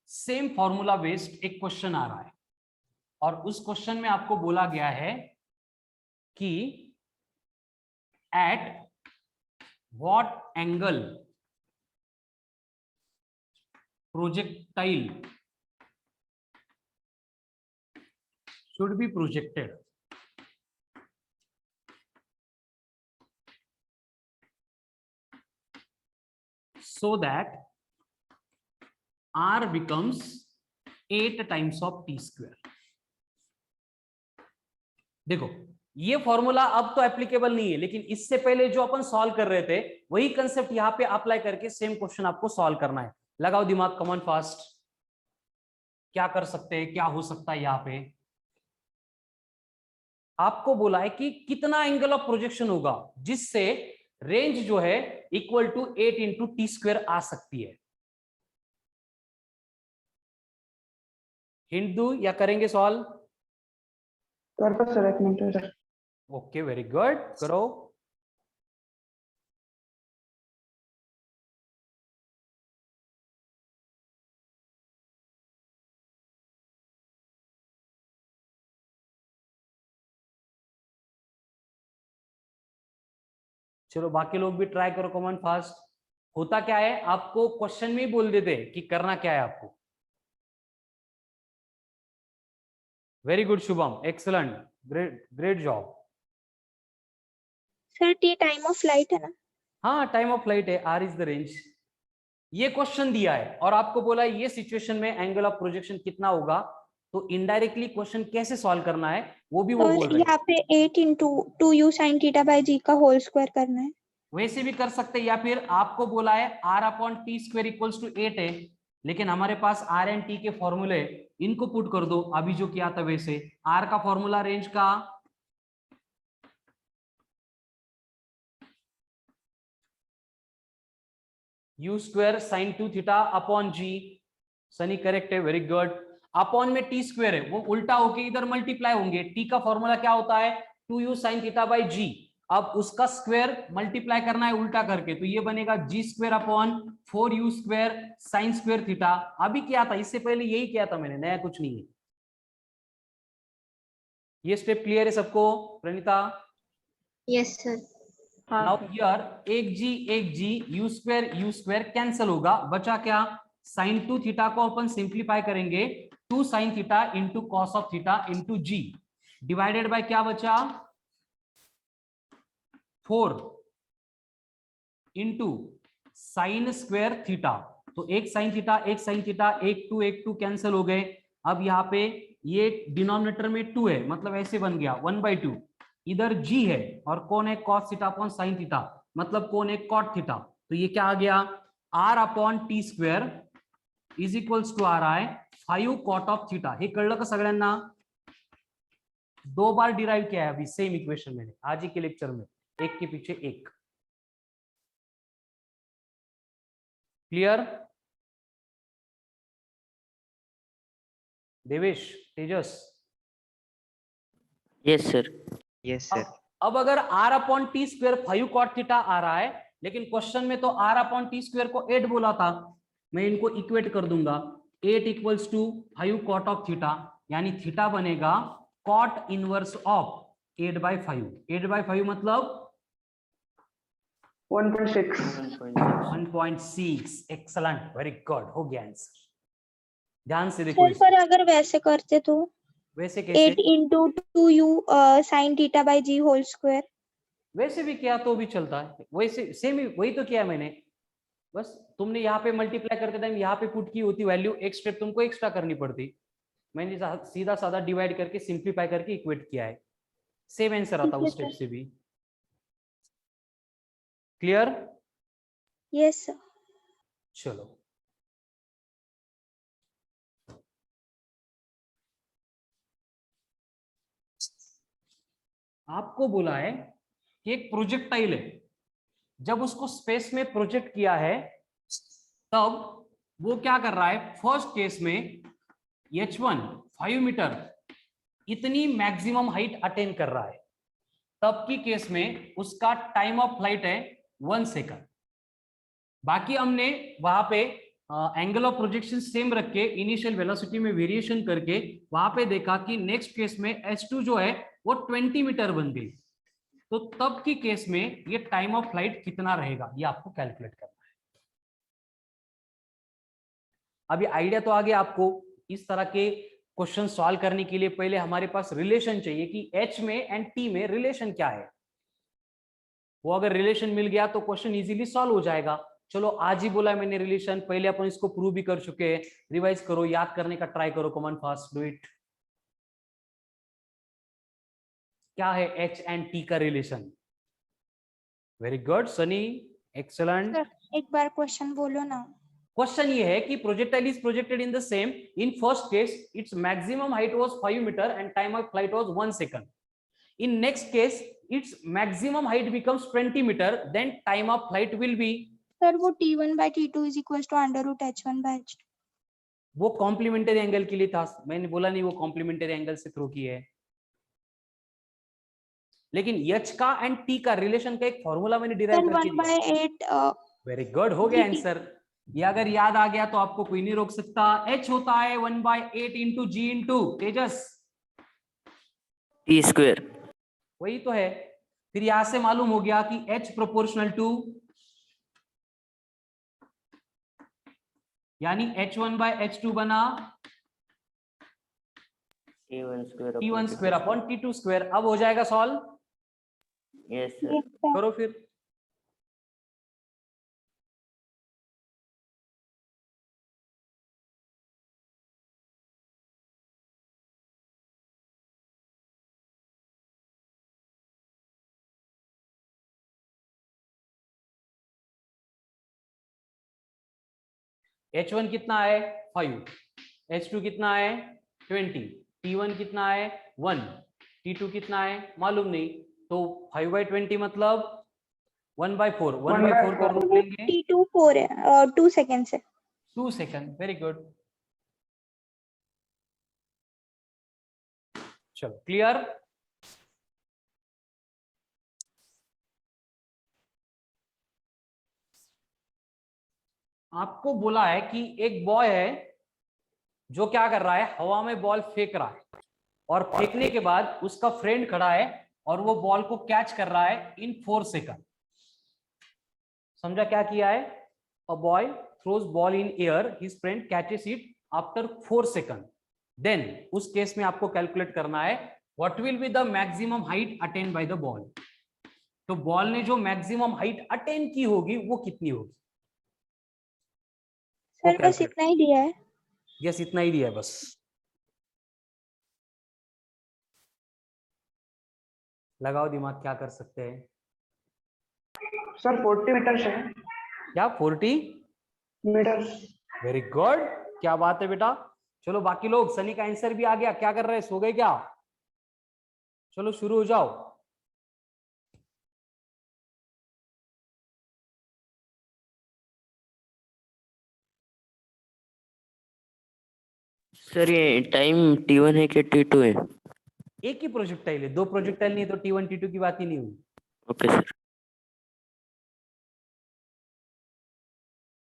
सेम फॉर्मूला बेस्ड एक क्वेश्चन आ रहा है और उस क्वेश्चन में आपको बोला गया है कि at what angle projectile should be projected so that r becomes 8 times of t square. देखो ये फॉर्मूला अब तो एप्लीकेबल नहीं है, लेकिन इससे पहले जो अपन सॉल्व कर रहे थे वही कंसेप्ट यहाँ पे अप्लाई करके सेम क्वेश्चन आपको सॉल्व करना है. लगाओ दिमाग, कमॉन फास्ट. क्या कर सकते हैं, क्या हो सकता है यहाँ पे. आपको बोला है कि कितना एंगल ऑफ प्रोजेक्शन होगा जिससे रेंज जो है equal to 8 into t square आ सकती है. हिंट दूं या करेंगे सॉल्व? कर दो सर, एक minute sir. Okay, very good, करो. चलो बाकी लोग भी ट्राई करो, कॉमन फास्ट. होता क्या है, आपको क्वेश्चन में ही बोल देते कि करना क्या है आपको. Very good Shubham, excellent, great great job. Sir T time of flight है ना? हाँ, टाइम ऑफ फ्लाइट है, आर इज द रेंज. ये क्वेश्चन दिया है और आपको बोला है ये सिचुएशन में एंगल ऑफ प्रोजेक्शन कितना होगा, तो इनडायरेक्टली क्वेश्चन कैसे सॉल्व करना है वो भी वो बोल और रहे हैं. यहाँ पे 8 into 2u sin theta by g का होल स्क्वायर करना है. वैसे भी कर सकते हैं, या फिर आपको बोला है r upon t square equals to 8 है, लेकिन हमारे पास r एंड t के फॉर्मूले, इनको पुट कर दो अभी जो किया था वैसे. r का फॉर्मूला रेंज का u square sine 2 theta upon g. Sunny correct है, वेरी गुड. अपॉन में टी स्क्वायर है, वो उल्टा होके इधर मल्टीप्लाई होंगे. t का फॉर्मूला क्या होता है, 2u sin theta by g. अब उसका स्क्वायर मल्टीप्लाई करना है उल्टा करके, तो ये बनेगा g square upon 4u square sine square theta. अभी किया था, इससे पहले यही किया था मैंने, नया कुछ नहीं है. ये स्टेप क्लियर है सबको? Praneeta, Yes, sir. Now here एक g u स्क्वायर कैंसिल होगा, बचा क्या, साइन 2 थीटा को अपन सिंप्लीफाई करेंगे, 2 sine theta into cos of theta into g, divided by क्या बचा, 4 इंटू साइन स्क्वायर थीटा. तो एक साइन थीटा, एक 2 कैंसिल हो गए. अब यहाँ पे ये डिनोमिनेटर में 2 है, मतलब ऐसे बन गया 1/2. इधर g है और कौन है, cos theta upon sine theta, मतलब कौन है, cot थीटा. तो ये क्या आ गया, r upon t square is equals to आर आय 5 cot ऑफ थीटा. हे कळलं का सगळ्यांना? 2 बार डिराइव किया है अभी सेम इक्वेशन मैंने आज ही के लेक्चर में, एक के पीछे एक. Clear? Devesh, Tejas? Yes, sir. Yes, sir. अब अगर r upon t square 5 cot theta आ रहा है, लेकिन क्वेश्चन में तो r अपॉन टी स्क्वायर को 8 बोला था, मैं इनको इक्वेट कर दूंगा. 8 equals to 5 cot of theta, यानी थीटा बनेगा cot इनवर्स ऑफ 8/5. 8/5 मतलब 1.6. 1.6. एक्सलेंट, वेरी गुड, हो गया आंसर. ध्यान से देखो सर पर अगर वैसे करते तो वैसे 8 कैसे, into 2u sin theta by g whole square. वैसे भी किया तो भी चलता है, वैसे सेम ही वही तो किया मैंने. बस तुमने यहाँ पे मल्टीप्लाई करते टाइम यहाँ पे पुट की होती वैल्यू, एक स्टेप तुमको एक्स्ट्रा करनी पड़ती. मैंने सीधा साधा डिवाइड करके सिंप्लीफाई करके इक्वेट किया है, सेम आंसर आता उस स्टेप से भी. क्लियर? Yes sir. चलो आपको बोला है कि एक प्रोजेक्टाइल है, जब उसको स्पेस में प्रोजेक्ट किया है तब वो क्या कर रहा है, फर्स्ट केस में h1 5 मीटर इतनी मैक्सिमम हाइट अटेन कर रहा है, तब की केस में उसका टाइम ऑफ फ्लाइट है 1 सेकंड. बाकी हमने वहां पे एंगल ऑफ प्रोजेक्शन सेम रख के इनिशियल वेलोसिटी में वेरिएशन करके वहां पे देखा कि नेक्स्ट केस में h2 जो है वो 20 मीटर बन गई, तो तब की केस में ये टाइम ऑफ फ्लाइट कितना रहेगा ये आपको कैलकुलेट करना है. अभी आइडिया तो आ गया आपको, इस तरह के क्वेश्चन सॉल्व करने के लिए पहले हमारे पास रिलेशन चाहिए कि एच में एंड टी में रिलेशन क्या है। वो अगर रिलेशन मिल गया तो क्वेश्चन इजीली सॉल्व हो जाएगा। चलो आज ही बोला मैंने रिलेशन, पहले अपन इसको प्रूव भी कर चुके हैं। रिवाइज करो, याद करने का ट्राई करो, कमन फास्ट डू इट। क्या है एच एंड टी का रिलेशन? Very good Sunny, excellent. Sir एक बार क्वेश्चन बोलो ना। क्वेश्चन ये है कि projectile is projected in the same, in first case its maximum height was 5 metre and time of flight was 1 second. In next case its maximum height becomes 20 metre, then time of flight will be. Sir वो T1/T2 is equal to √H1/H2। वो complementary angle के लिए था, मैंने बोला नहीं वो complementary angle से थ्रू की है। लेकिन एच का एंड टी का रिलेशन का एक फॉर्मूला मैंने डिराइव करके दिया। 1/8 वेरी गुड, हो गया GT। आंसर। ये अगर याद आ गया तो आपको कोई नहीं रोक सकता। एच होता है 1/8 इंटू जी इंटू तेजस, टी स्क्वायर। वही तो है। फिर यहां से मालूम हो गया कि H प्रोपोर्शनल टू, यानी H1/H2 बना T1 square upon T2 square. अब हो जाएगा solve. Yes sir. Yes, sir. करो फिर। H1 कितना है 5, H2 कितना है 20, T1 कितना है 1, T2 कितना है मालूम नहीं, तो 5/20 मतलब 1/4। 1/4 का रूट लेंगे T2 4 है, 2 सेकेंड्स है। 2 सेकंड। वेरी गुड, चलो क्लियर। आपको बोला है कि एक बॉय है जो क्या कर रहा है, हवा में बॉल फेंक रहा है और फेंकने के बाद उसका फ्रेंड खड़ा है और वो बॉल को कैच कर रहा है इन 4 सेकंड। समझा क्या किया है? A boy throws ball in air, his friend catches it after 4 second. Then उस केस में आपको कैलकुलेट करना है what will be the maximum height attain by the ball. तो बॉल ने जो मैक्सिमम हाइट अटेन की होगी वो कितनी होगी? सर बस इतना ही दिया है। यस, इतना ही दिया है बस। लगाओ दिमाग, क्या कर सकते हैं? सर 40 मीटर है। क्या 40 मीटर? वेरी गुड, क्या बात है बेटा। चलो बाकी लोग, सनी का आंसर भी आ गया। क्या कर रहे हैं, सो गए क्या? चलो शुरू हो जाओ। सर ये टाइम T1 है कि T2 है? एक ही प्रोजेक्टाइल है, 2 प्रोजेक्टाइल नहीं तो T1 T2 की बात ही नहीं हुई। Okay sir.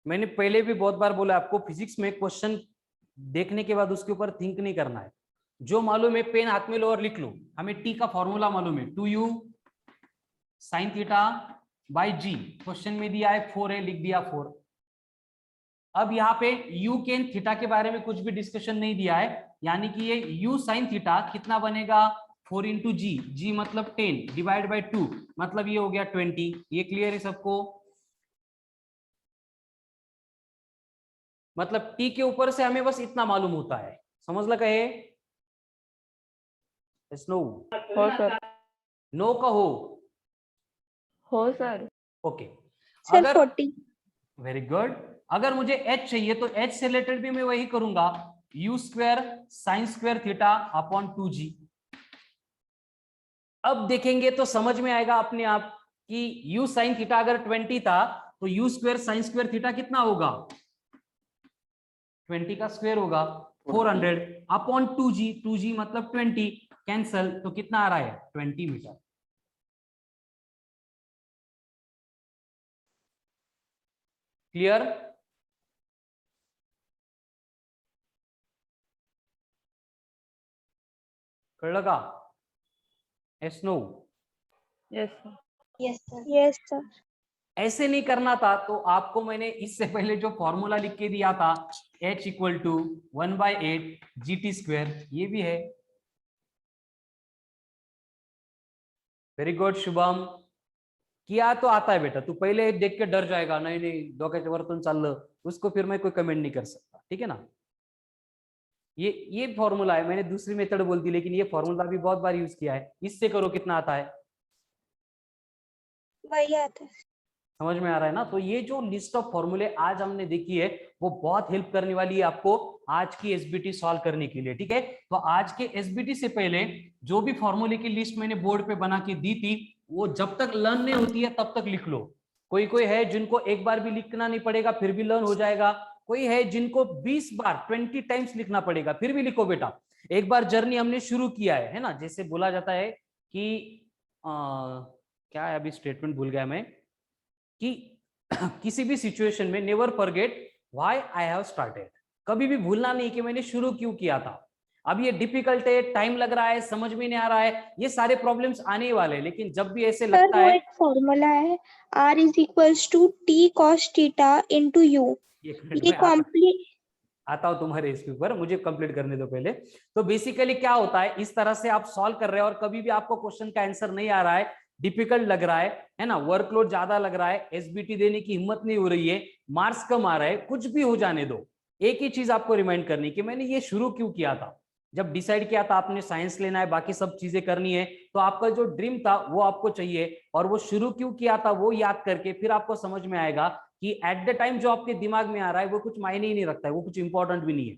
मैंने पहले भी बहुत बार बोला आपको, फिजिक्स में क्वेश्चन देखने के बाद उसके ऊपर थिंक नहीं करना है। जो मालूम है पेन हाथ में लो और लिख लो। हमें टी का फॉर्मूला मालूम है 2u sin theta by g. Question में दिया है 4 है, लिख दिया 4। अब यहाँ पे u के थीटा के बारे में कुछ भी डिस्कशन नहीं दिया है, यानी कि ये u sin थीटा कितना बनेगा 4 इंटू जी। जी मतलब 10 डिवाइड बाई 2 मतलब ये हो गया 20। ये क्लियर है सबको? मतलब टी के ऊपर से हमें बस इतना मालूम होता है। समझ लगा है? नो हो सर। नो कहो। हो सर। ओके, सर अगर 40। वेरी गुड, अगर मुझे h चाहिए तो h से रिलेटेड भी मैं वही करूंगा, u square sine square theta upon 2g। अब देखेंगे तो समझ में आएगा अपने आप कि u साइन थीटा अगर 20 था तो u square sine square theta कितना होगा? 20 का स्क्वायर होगा 400 अपॉन 2g। 2g मतलब 20, कैंसल, तो कितना आ रहा है 20 मीटर। क्लियर? कळलं का? yes no? Yes sir. Yes, sir. ऐसे नहीं करना था तो आपको मैंने इससे पहले जो फॉर्मूला लिख के दिया था h इक्वल टू 1/8 GT², ये भी है। वेरी गुड शुभम, किया तो आता है बेटा, तू पहले देख के डर जाएगा, नहीं नहीं डोक्याच्या वरतून चाललं, उसको फिर मैं कोई कमेंट नहीं कर सकता, ठीक है ना। ये फॉर्मूला है, मैंने दूसरी मेथड बोल दी लेकिन ये फॉर्मूला भी बहुत बार यूज किया है। इससे करो कितना आता है, वही आता है। समझ में आ रहा है ना। तो ये जो लिस्ट ऑफ फॉर्मूले आज हमने देखी है वो बहुत हेल्प करने वाली है आपको आज की एसबीटी सॉल्व करने के लिए, ठीक है। तो आज के एसबीटी से पहले जो भी फॉर्मूले की लिस्ट मैंने बोर्ड पे बना के दी थी वो जब तक लर्न नहीं होती है तब तक लिख लो। कोई कोई है जिनको एक बार भी लिखना नहीं पड़ेगा फिर भी लर्न हो जाएगा, कोई है जिनको 20 बार 20 टाइम्स लिखना पड़ेगा फिर भी लिखो बेटा। एक बार जर्नी हमने शुरू किया है ना, जैसे बोला जाता है कि क्या है अभी स्टेटमेंट भूल गया मैं, कि किसी भी सिचुएशन में never forget why I have started, कभी भी भूलना नहीं कि मैंने शुरू क्यों किया था। अब ये डिफिकल्ट है, टाइम लग रहा है, समझ में नहीं आ रहा है, ये सारे प्रॉब्लम्स आने वाले हैं, लेकिन जब भी ऐसे लगता है एक फॉर्मूला है r is equals to t cos theta into u, ये कॉम्प्लीट आता हूं तुम्हारे इसके ऊपर, मुझे कंप्लीट करने दो पहले। तो बेसिकली क्या होता है, इस तरह से आप सॉल्व कर रहे हैं और कभी भी आपको क्वेश्चन का आंसर नहीं आ रहा है, डिफिकल्ट लग रहा है ना, वर्कलोड ज्यादा लग रहा है, एसबीटी देने की हिम्मत नहीं हो रही है, मार्क्स कम आ रहा है, कुछ भी हो जाने दो, एक ही चीज आपको रिमाइंड करनी कि मैंने ये शुरू क्यों किया था। जब डिसाइड किया था आपने साइंस लेना है, बाकी सब चीजें करनी है, तो आपका जो ड्रीम था वो आपको चाहिए और वो शुरू क्यों किया था वो याद करके फिर आपको समझ में आएगा कि एट द टाइम जो आपके दिमाग में आ रहा है वो कुछ मायने ही नहीं रखता है, वो कुछ इंपॉर्टेंट भी नहीं है।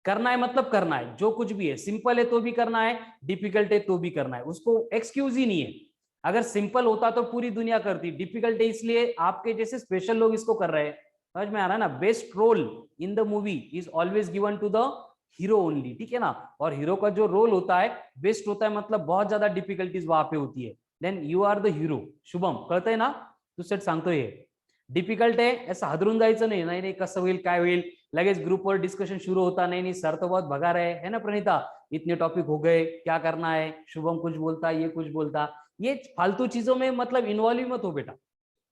करना है मतलब करना है, जो कुछ भी है, सिंपल है तो भी करना है, डिफिकल्ट है तो भी करना है, उसको एक्सक्यूज ही नहीं है। अगर सिंपल होता तो पूरी दुनिया करती, डिफिकल्ट है इसलिए आपके जैसे स्पेशल लोग इसको कर रहे हैं, समझ में आ रहा है ना। Best role in the movie is always given to the hero only, ठीक है ना। और हीरो का जो रोल होता है बेस्ट होता है, मतलब बहुत ज्यादा डिफिकल्टीज वहां पे होती है, then you are the hero. Shubham कळतंय ना, तू सेट सांगतोय हे डिफिकल्ट आहे असं हादरून जायचं नाही, नाही नाही कसं होईल काय होईल, लगेच ग्रुपवर डिस्कशन शुरू होता, नहीं नहीं सर तो बहुत भगा रहे है ना प्रणीता, इतने टॉपिक हो गए क्या करना है, शुभम कुछ बोलता ये कुछ बोलता, ये फालतू चीजों में मतलब इन्वॉल्व ही मत हो बेटा,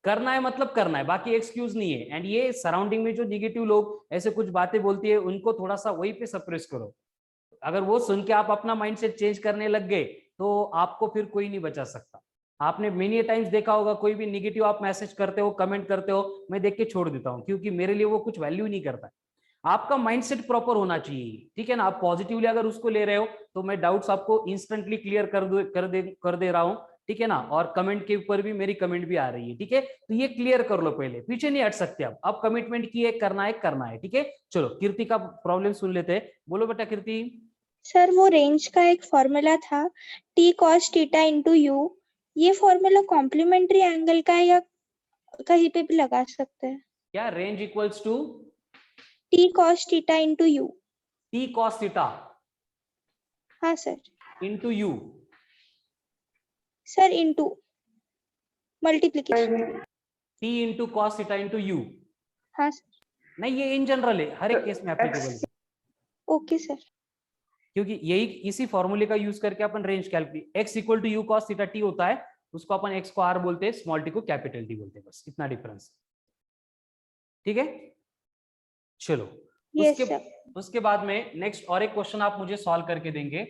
करना है मतलब करना है, बाकी एक्सक्यूज नहीं है। एंड ये सराउंडिंग में जो निगेटिव लोग ऐसे कुछ बातें बोलती है उनको थोड़ा सा वहीं पे सप्रेस करो, अगर वो सुन के आप अपना माइंडसेट चेंज करने लग गए तो आपको फिर कोई नहीं बचा सकता। आपने मेनी टाइम्स देखा होगा कोई भी निगेटिव आप मैसेज करते हो, कमेंट करते हो, मैं देख के छोड़ देता हूँ क्योंकि मेरे लिए वो कुछ वैल्यू नहीं करता है। आपका माइंडसेट प्रॉपर होना चाहिए, ठीक है ना। आप पॉजिटिवली अगर उसको ले रहे हो तो मैं डाउट्स आपको इंस्टेंटली क्लियर कर दे रहा हूँ, ठीक है ना। और कमेंट के ऊपर भी मेरी कमेंट भी आ रही है, ठीक है, तो ये क्लियर कर लो पहले, पीछे नहीं हट सकते अब कमिटमेंट की है, करना है, ठीक है। चलो कीर्ति का प्रॉब्लम सुन लेते हैं, बोलो बेटा कीर्ति। सर वो रेंज का एक फॉर्मूला था t cos theta into u, ये फॉर्मूला कॉम्प्लीमेंट्री एंगल का है या कहीं पे भी लगा सकते हैं? क्या range equals to t cos theta into u? t cos theta हाँ sir. Into u, sir into multiplication t into cos theta into u। हाँ सर। नहीं ये इन जनरल है, हर एक केस में एप्लीकेबल है, ओके सर। क्योंकि यही इसी फॉर्मूले का यूज करके अपन range calculate, x equal to u cos theta t होता है, उसको अपन x को r बोलते हैं, स्मॉल t को कैपिटल T बोलते हैं, बस इतना डिफरेंस, ठीक है। चलो उसके बाद में नेक्स्ट और एक क्वेश्चन आप मुझे सॉल्व करके देंगे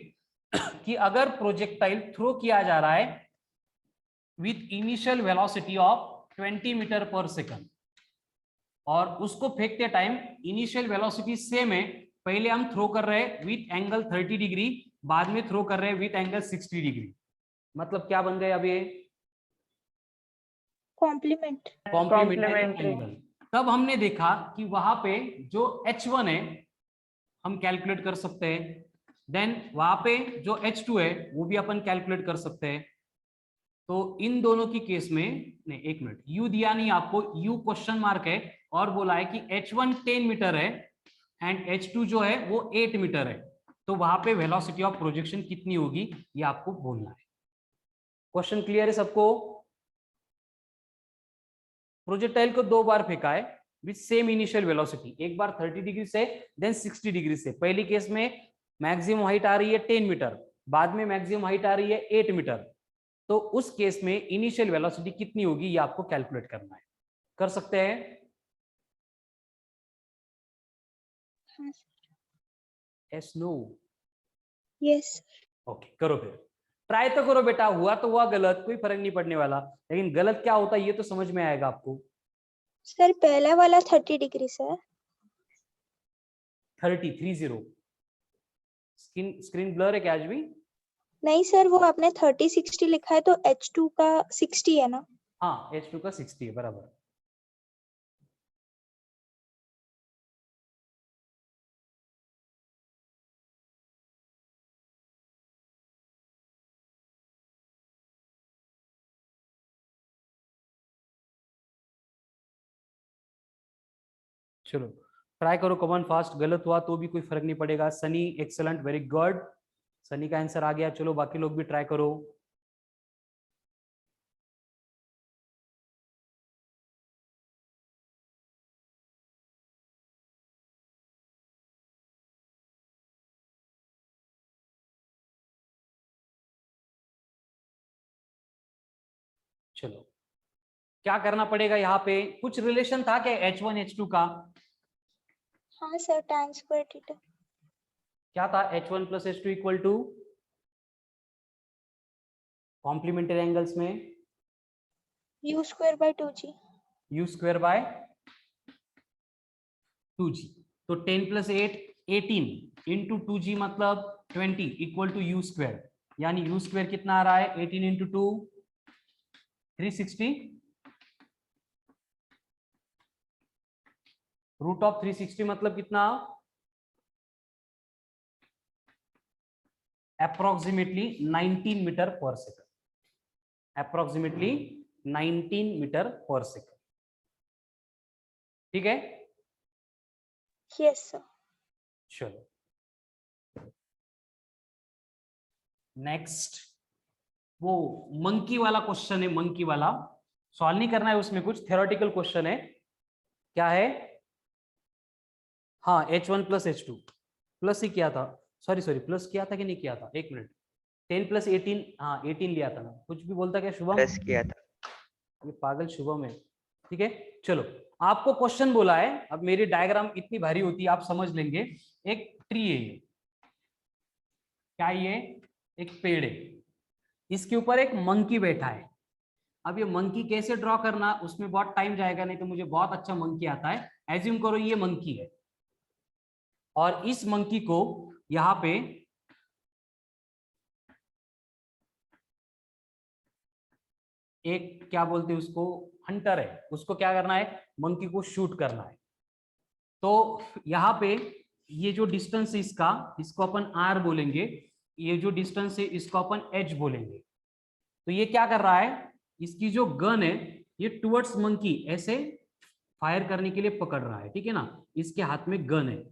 कि अगर प्रोजेक्टाइल थ्रो किया जा रहा है with initial velocity of 20 metre पर सेकंड और उसको फेंकते टाइम इनिशियल वेलोसिटी सेम है, पहले हम थ्रो कर रहे हैं विथ एंगल 30 डिग्री, बाद में थ्रो कर रहे हैं विथ एंगल 60 डिग्री, मतलब क्या बन गए अब ये कॉम्प्लीमेंट्री एंगल। तब हमने देखा कि वहां पे जो h1 है हम कैलकुलेट कर सकते हैं, देन वहां पे जो h2 है वो भी अपन कैलकुलेट कर सकते हैं। तो इन दोनों की केस में नहीं, एक मिनट, u दिया नहीं आपको, u क्वेश्चन मार्क है और बोला है कि h1 10 मीटर है एंड h2 जो है वो 8 मीटर है, तो वहां पे वेलोसिटी ऑफ प्रोजेक्शन कितनी होगी ये आपको बोलना है। क्वेश्चन क्लियर है सबको? प्रोजेक्टाइल को दो बार फेंका है विथ सेम इनिशियल वेलोसिटी, एक बार 30 डिग्री से देन 60 डिग्री से। पहली केस में मैक्सिमम हाइट आ रही है 10 मीटर, बाद में मैक्सिमम हाइट आ रही है 8 मीटर, तो उस केस में इनिशियल वेलोसिटी कितनी होगी ये आपको कैलकुलेट करना है। कर सकते हैं? Yes no? yes. ओके, करो फिर, ट्राई तो करो बेटा, हुआ तो हुआ गलत, कोई फर्क नहीं पड़ने वाला, लेकिन गलत क्या होता है ये तो समझ में आएगा आपको। सर पहला वाला 30 डिग्री सर। 30 स्क्रीन ब्लर है क्या आज भी? नहीं सर, वो आपने 30 60 लिखा है तो H2 का 60 है ना। हाँ, H2 का 60 है, बराबर। चलो ट्राई करो कमन फास्ट, गलत हुआ तो भी कोई फर्क नहीं पड़ेगा। Sunny excellent, very good, Sunny का आंसर आ गया। चलो बाकी लोग भी ट्राई करो। चलो क्या करना पड़ेगा यहाँ पे, कुछ रिलेशन था क्या H1 H2 का? हाँ सर, tan स्क्वायर थीटा। क्या था? H1 plus H2 equal to complementary angles में U square by 2g। U square by 2g। तो 10 प्लस 8 18 इंटू 2g मतलब 20 इक्वल टू U स्क्वायर, यानी U स्क्वायर कितना आ रहा है? 18 इंटू 2 360, रूट ऑफ 360 मतलब कितना? अप्रोक्सीमेटली 19 मीटर पर सेकंड, अप्रोक्सीमेटली 19 मीटर पर सेकंड। ठीक है, यस सर। चलो नेक्स्ट, वो मंकी वाला क्वेश्चन है, मंकी वाला सॉल्व नहीं करना है, उसमें कुछ थ्योरेटिकल क्वेश्चन है। क्या है? हाँ, H1 प्लस H2 प्लस ही किया था, सॉरी प्लस किया था कि नहीं किया था, एक मिनट। 10 प्लस 18, हाँ 18 लिया था ना, कुछ भी बोलता क्या शुभम? प्लस किया था। ये पागल शुभम है। ठीक है, चलो आपको क्वेश्चन बोला है, अब मेरी डायग्राम इतनी भारी होती है आप समझ लेंगे। एक ट्री है ये, क्या ये? एक पेड़ है, इसके ऊपर एक मंकी बैठा है। अब ये मंकी कैसे ड्रॉ करना, उसमें बहुत टाइम जाएगा, नहीं तो मुझे बहुत अच्छा मंकी आता है। एज्यूम करो ये मंकी है, और इस मंकी को यहां पे एक क्या बोलते हैं उसको, हंटर है, उसको क्या करना है? मंकी को शूट करना है। तो यहाँ पे ये जो डिस्टेंस है इसका, इसको अपन आर बोलेंगे, ये जो डिस्टेंस है इसको अपन एच बोलेंगे। तो ये क्या कर रहा है, इसकी जो गन है ये टुवर्ड्स मंकी ऐसे फायर करने के लिए पकड़ रहा है, ठीक है ना, इसके हाथ में गन है।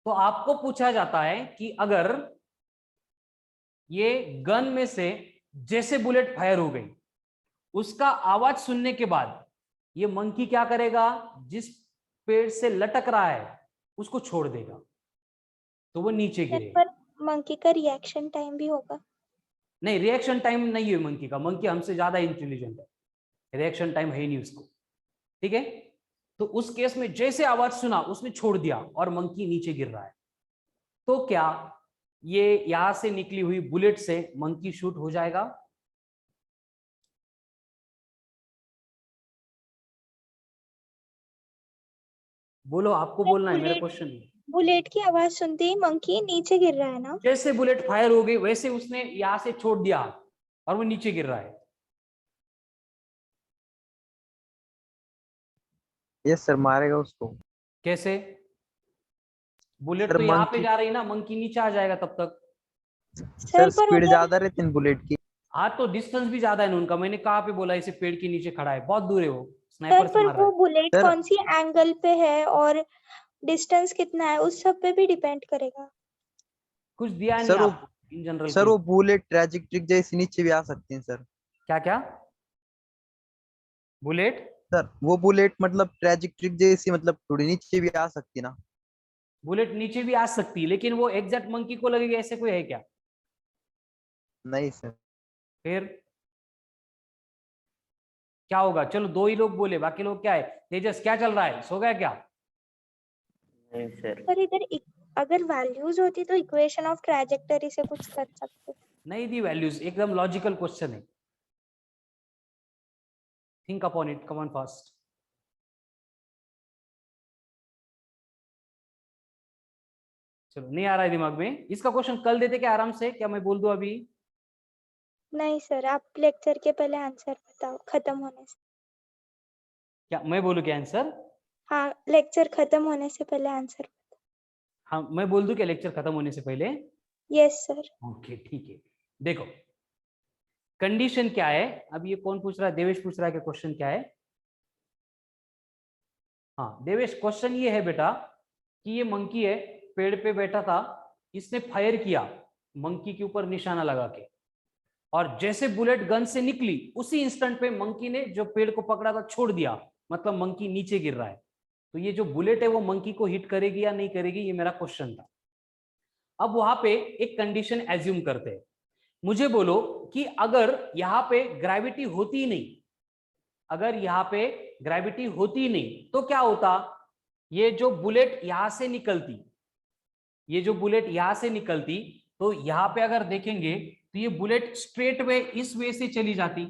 तो आपको पूछा जाता है कि अगर ये गन में से जैसे बुलेट फायर हो गई, उसका आवाज सुनने के बाद ये मंकी क्या करेगा? जिस पेड़ से लटक रहा है उसको छोड़ देगा, तो वो नीचे सर गिरेगा। पर मंकी का रिएक्शन टाइम भी होगा। नहीं, रिएक्शन टाइम नहीं है मंकी का, मंकी हमसे ज्यादा इंटेलिजेंट है, रिएक्शन टाइम है ही नहीं उसको। ठीक है, तो उस केस में जैसे आवाज सुना उसने छोड़ दिया और मंकी नीचे गिर रहा है, तो क्या ये यहां से निकली हुई बुलेट से मंकी शूट हो जाएगा? बोलो, आपको बोलना है, मेरा क्वेश्चन है। बुलेट की आवाज सुनते ही मंकी नीचे गिर रहा है ना। जैसे बुलेट फायर हो गई वैसे उसने यहां से छोड़ दिया और वो नीचे गिर रहा है। यस सर, मारेगा उसको। कैसे? बुलेट सर तो यहाँ पे मंकी, जा रही है ना, मंकी नीचे आ जाएगा तब तक। सर पर स्पीड उधर ज्यादा रहती है बुलेट की। हाँ, तो डिस्टेंस भी ज्यादा है उनका, मैंने कहाँ पे बोला इसे पेड़ के नीचे खड़ा है, बहुत दूर है वो, सर स्नाइपर से पर मार रहा वो है। बुलेट सर कौन सी एंगल पे है और डिस्टेंस कितना है उस सब पे भी डिपेंड करेगा। कुछ दिया नहीं सर वो आपको इन जनरल सर के। वो बुलेट ट्रैजेक्टरी जैसे नीचे भी आ सकती है सर। क्या क्या? बुलेट सर वो बुलेट मतलब ट्रैजेक्टरी जैसी मतलब थोड़ी नीचे भी आ सकती है ना। बुलेट नीचे भी आ सकती है, लेकिन वो एग्जैक्ट मंकी को लगेगी ऐसे कोई है क्या? नहीं सर। फिर क्या होगा? चलो 2 ही लोग बोले, बाकी लोग क्या है? तेजस क्या चल रहा है, सो गया क्या? नहीं सर। पर इधर अगर वैल्यूज होती तो इक्वेशन ऑफ ट्रैजेक्टरी से कुछ कर सकते। नहीं दी वैल्यूज, एकदम लॉजिकल क्वेश्चन है, think upon it, come on fast. चलो नहीं आ रहा है दिमाग में, इसका क्वेश्चन कल देते क्या आराम से? क्या मैं बोल दूं अभी? नहीं सर, आप लेक्चर के पहले आंसर बताओ खत्म होने से। क्या मैं बोलूं क्या आंसर? हाँ, लेक्चर खत्म होने से पहले आंसर। हाँ मैं बोल दूं क्या लेक्चर खत्म होने से पहले? Yes sir. ओके ठीक है। देखो कंडीशन क्या है, अब ये कौन पूछ रहा है? देवेश पूछ रहा है कि क्वेश्चन क्या है। हाँ देवेश, क्वेश्चन ये है बेटा कि ये मंकी है, पेड़ पे बैठा था, इसने फायर किया मंकी के ऊपर निशाना लगा के, और जैसे बुलेट गन से निकली उसी इंस्टेंट पे मंकी ने जो पेड़ को पकड़ा था छोड़ दिया, मतलब मंकी नीचे गिर रहा है। तो ये जो बुलेट है वो मंकी को हिट करेगी या नहीं करेगी, ये मेरा क्वेश्चन था। अब वहां पे एक कंडीशन एज्यूम करते हैं, मुझे बोलो कि अगर यहाँ पे ग्रेविटी होती नहीं, अगर यहाँ पे ग्रेविटी होती नहीं तो क्या होता? ये जो बुलेट यहां से निकलती, ये जो बुलेट यहां से निकलती, तो यहां पे अगर देखेंगे तो ये बुलेट स्ट्रेट वे इस वे से चली जाती।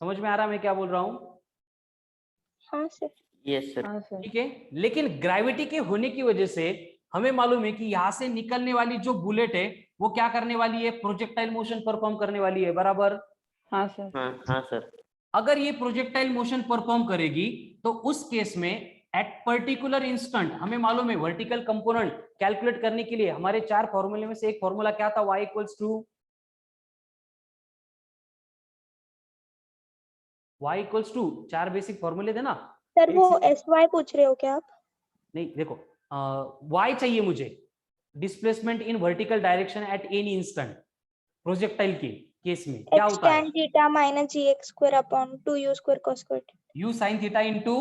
समझ में आ रहा मैं क्या बोल रहा हूं? हाँ सर। Yes sir. हाँ सर। ठीक है, लेकिन ग्रेविटी के होने की वजह से हमें मालूम है कि यहां से निकलने वाली जो बुलेट है वो क्या करने वाली है? प्रोजेक्टाइल मोशन परफॉर्म करने वाली है, बराबर? हाँ सर। हाँ सर। अगर ये प्रोजेक्टाइल मोशन परफॉर्म करेगी तो उस केस में एट पर्टिकुलर इंस्टेंट हमें मालूम है वर्टिकल कंपोनेंट कैलकुलेट करने के लिए हमारे 4 फॉर्मूले में से एक फॉर्मूला क्या था? y equals to y equals to 4 basic फॉर्मूले थे ना सर एक वो से- एस वाई पूछ रहे हो क्या आप? नहीं देखो, y चाहिए मुझे, displacement in vertical direction at any instant projectile के केस में क्या एक्स होता है? tan theta minus g x square upon 2u square cos square. u sin theta into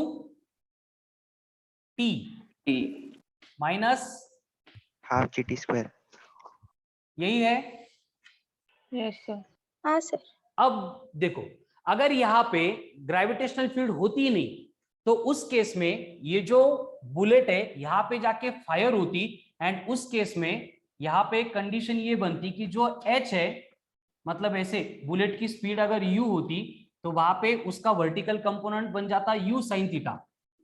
t t. Minus, half GT square. यही है। Yes sir. हाँ sir. अब देखो, अगर यहाँ पे ग्रेविटेशनल फील्ड होती नहीं तो उस केस में ये जो बुलेट है यहाँ पे जाके फायर होती, एंड उस केस में यहाँ पे कंडीशन ये बनती कि जो h है, मतलब ऐसे बुलेट की स्पीड अगर u होती तो वहां पे उसका वर्टिकल कंपोनेंट बन जाता u sin थीटा,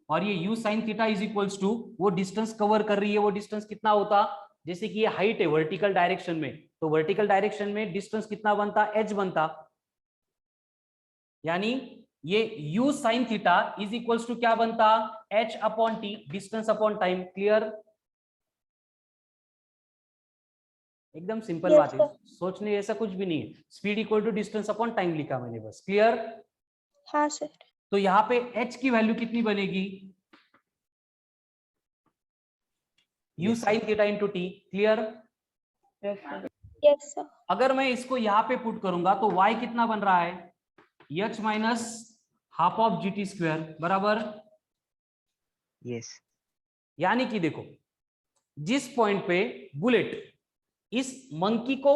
और ये u sin theta is equals to वो डिस्टेंस कवर कर रही है, वो डिस्टेंस कितना होता? जैसे कि ये हाइट है वर्टिकल डायरेक्शन में, तो वर्टिकल डायरेक्शन में डिस्टेंस कितना बनता? h बनता, यानी ये u sin theta is equals to क्या बनता? h upon t, distance upon time. Clear? एकदम सिंपल Yes, बात है, sir. सोचने ऐसा कुछ भी नहीं है, speed equal to distance upon time लिखा मैंने बस। क्लियर? हाँ सर। तो यहाँ पे h की वैल्यू कितनी बनेगी? u Yes, sin theta into T. Clear? Yes sir. Yes sir. अगर मैं इसको यहाँ पे पुट करूंगा तो y कितना बन रहा है? h minus half of G T square, बराबर? yes, यानी कि देखो, जिस पॉइंट पे बुलेट इस मंकी को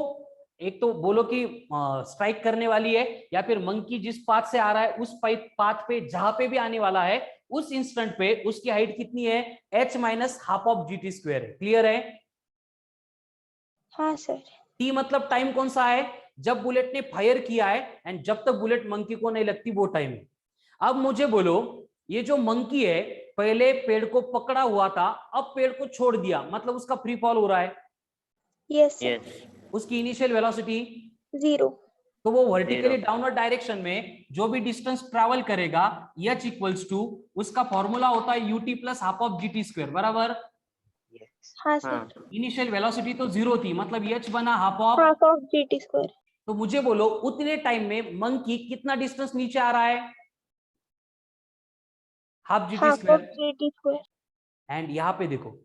एक तो बोलो कि स्ट्राइक करने वाली है, या फिर मंकी जिस पाथ से आ रहा है उस पाथ पे जहां पे भी आने वाला है उस इंस्टेंट पे उसकी हाइट कितनी है? h minus half of G T square है। क्लियर है? हाँ सर। टी मतलब टाइम कौन सा है? जब बुलेट ने फायर किया है, एंड जब तक बुलेट मंकी को नहीं लगती वो टाइम है। अब मुझे बोलो, ये जो मंकी है पहले पेड़ को पकड़ा हुआ था, अब पेड़ को छोड़ दिया, मतलब उसका फ्री फॉल हो रहा है, यस सर। यस। उसकी इनिशियल वेलोसिटी, 0। तो वो वर्टिकली Zero. डाउनवर्ड डायरेक्शन में जो भी डिस्टेंस ट्रैवल करेगा h इक्वल्स टू उसका फॉर्मूला होता है ut plus half of G T square, बराबर? yes, हाँ हाँ सर। इनिशियल वेलोसिटी तो 0 थी, मतलब h बना half of, half of G T square. तो मुझे बोलो उतने टाइम में मंकी कितना डिस्टेंस नीचे आ रहा है? Half G T half of square. G T square. And यहाँ पे देखो,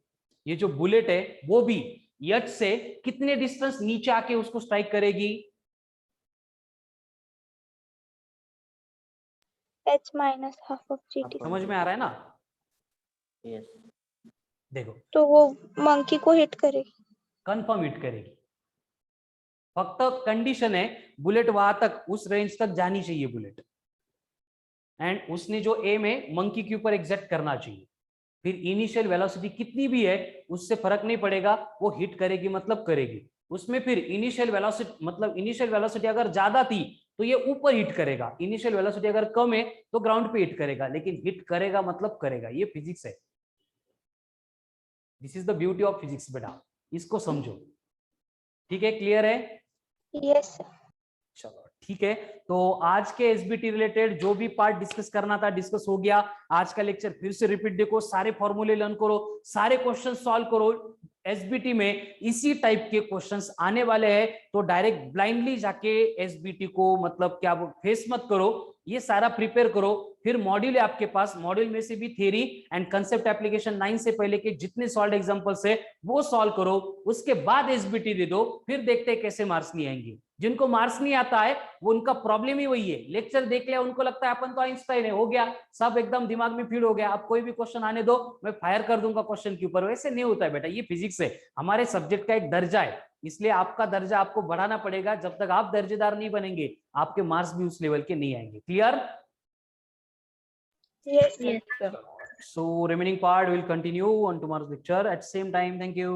ये जो बुलेट है वो भी h से कितने डिस्टेंस नीचे आके उसको स्ट्राइक करेगी? h minus half of G T. समझ में आ रहा है ना? यस। देखो तो वो मंकी को हिट करेगी। कंफर्म हिट करेगी, फक्त कंडीशन है बुलेट वहां तक उस रेंज तक जानी चाहिए बुलेट, एंड उसने जो एम है मंकी के ऊपर एग्जैक्ट करना चाहिए। फिर इनिशियल वेलोसिटी कितनी भी है उससे फर्क नहीं पड़ेगा, वो हिट करेगी मतलब करेगी। उसमें फिर इनिशियल वेलोसिटी मतलब इनिशियल वेलोसिटी अगर ज्यादा थी तो ये ऊपर हिट करेगा, इनिशियल वेलोसिटी अगर कम है तो ग्राउंड पे हिट करेगा, लेकिन हिट करेगा मतलब करेगा। ये फिजिक्स है, this is the beauty of physics बेटा, इसको समझो। ठीक है, क्लियर है? Yes, sir. चलो ठीक है, तो आज के एसबीटी रिलेटेड जो भी पार्ट डिस्कस करना था डिस्कस हो गया। आज का लेक्चर फिर से रिपीट देखो, सारे फॉर्मूले लर्न करो, सारे क्वेश्चन सॉल्व करो। एसबीटी में इसी टाइप के क्वेश्चंस आने वाले हैं, तो डायरेक्ट ब्लाइंडली जाके एसबीटी को मतलब क्या फेस मत करो, ये सारा प्रिपेयर करो। फिर मॉड्यूल है आपके पास, मॉड्यूल में से भी थ्योरी एंड कंसेप्ट एप्लीकेशन 9 से पहले के जितने सॉल्व एग्जांपल्स है वो सॉल्व करो, उसके बाद एसबीटी दे दो, फिर देखते हैं कैसे मार्क्स नहीं आएंगे। जिनको मार्क्स नहीं आता है वो उनका प्रॉब्लम ही वही है, लेक्चर देख लिया उनको लगता है अपन तो आइंस्टाइन है, हो गया सब एकदम दिमाग में फीड हो गया, अब कोई भी क्वेश्चन आने दो मैं फायर कर दूंगा क्वेश्चन के ऊपर। वैसे नहीं होता है बेटा, ये फिजिक्स है, हमारे सब्जेक्ट का एक दर्जा है, इसलिए आपका दर्जा आपको बढ़ाना पड़ेगा। जब तक आप दर्जेदार नहीं बनेंगे आपके मार्क्स भी उस लेवल के नहीं आएंगे। Clear? Yes, sir. Yes, sir. So remaining part will continue on tomorrow's lecture at same time. Thank you.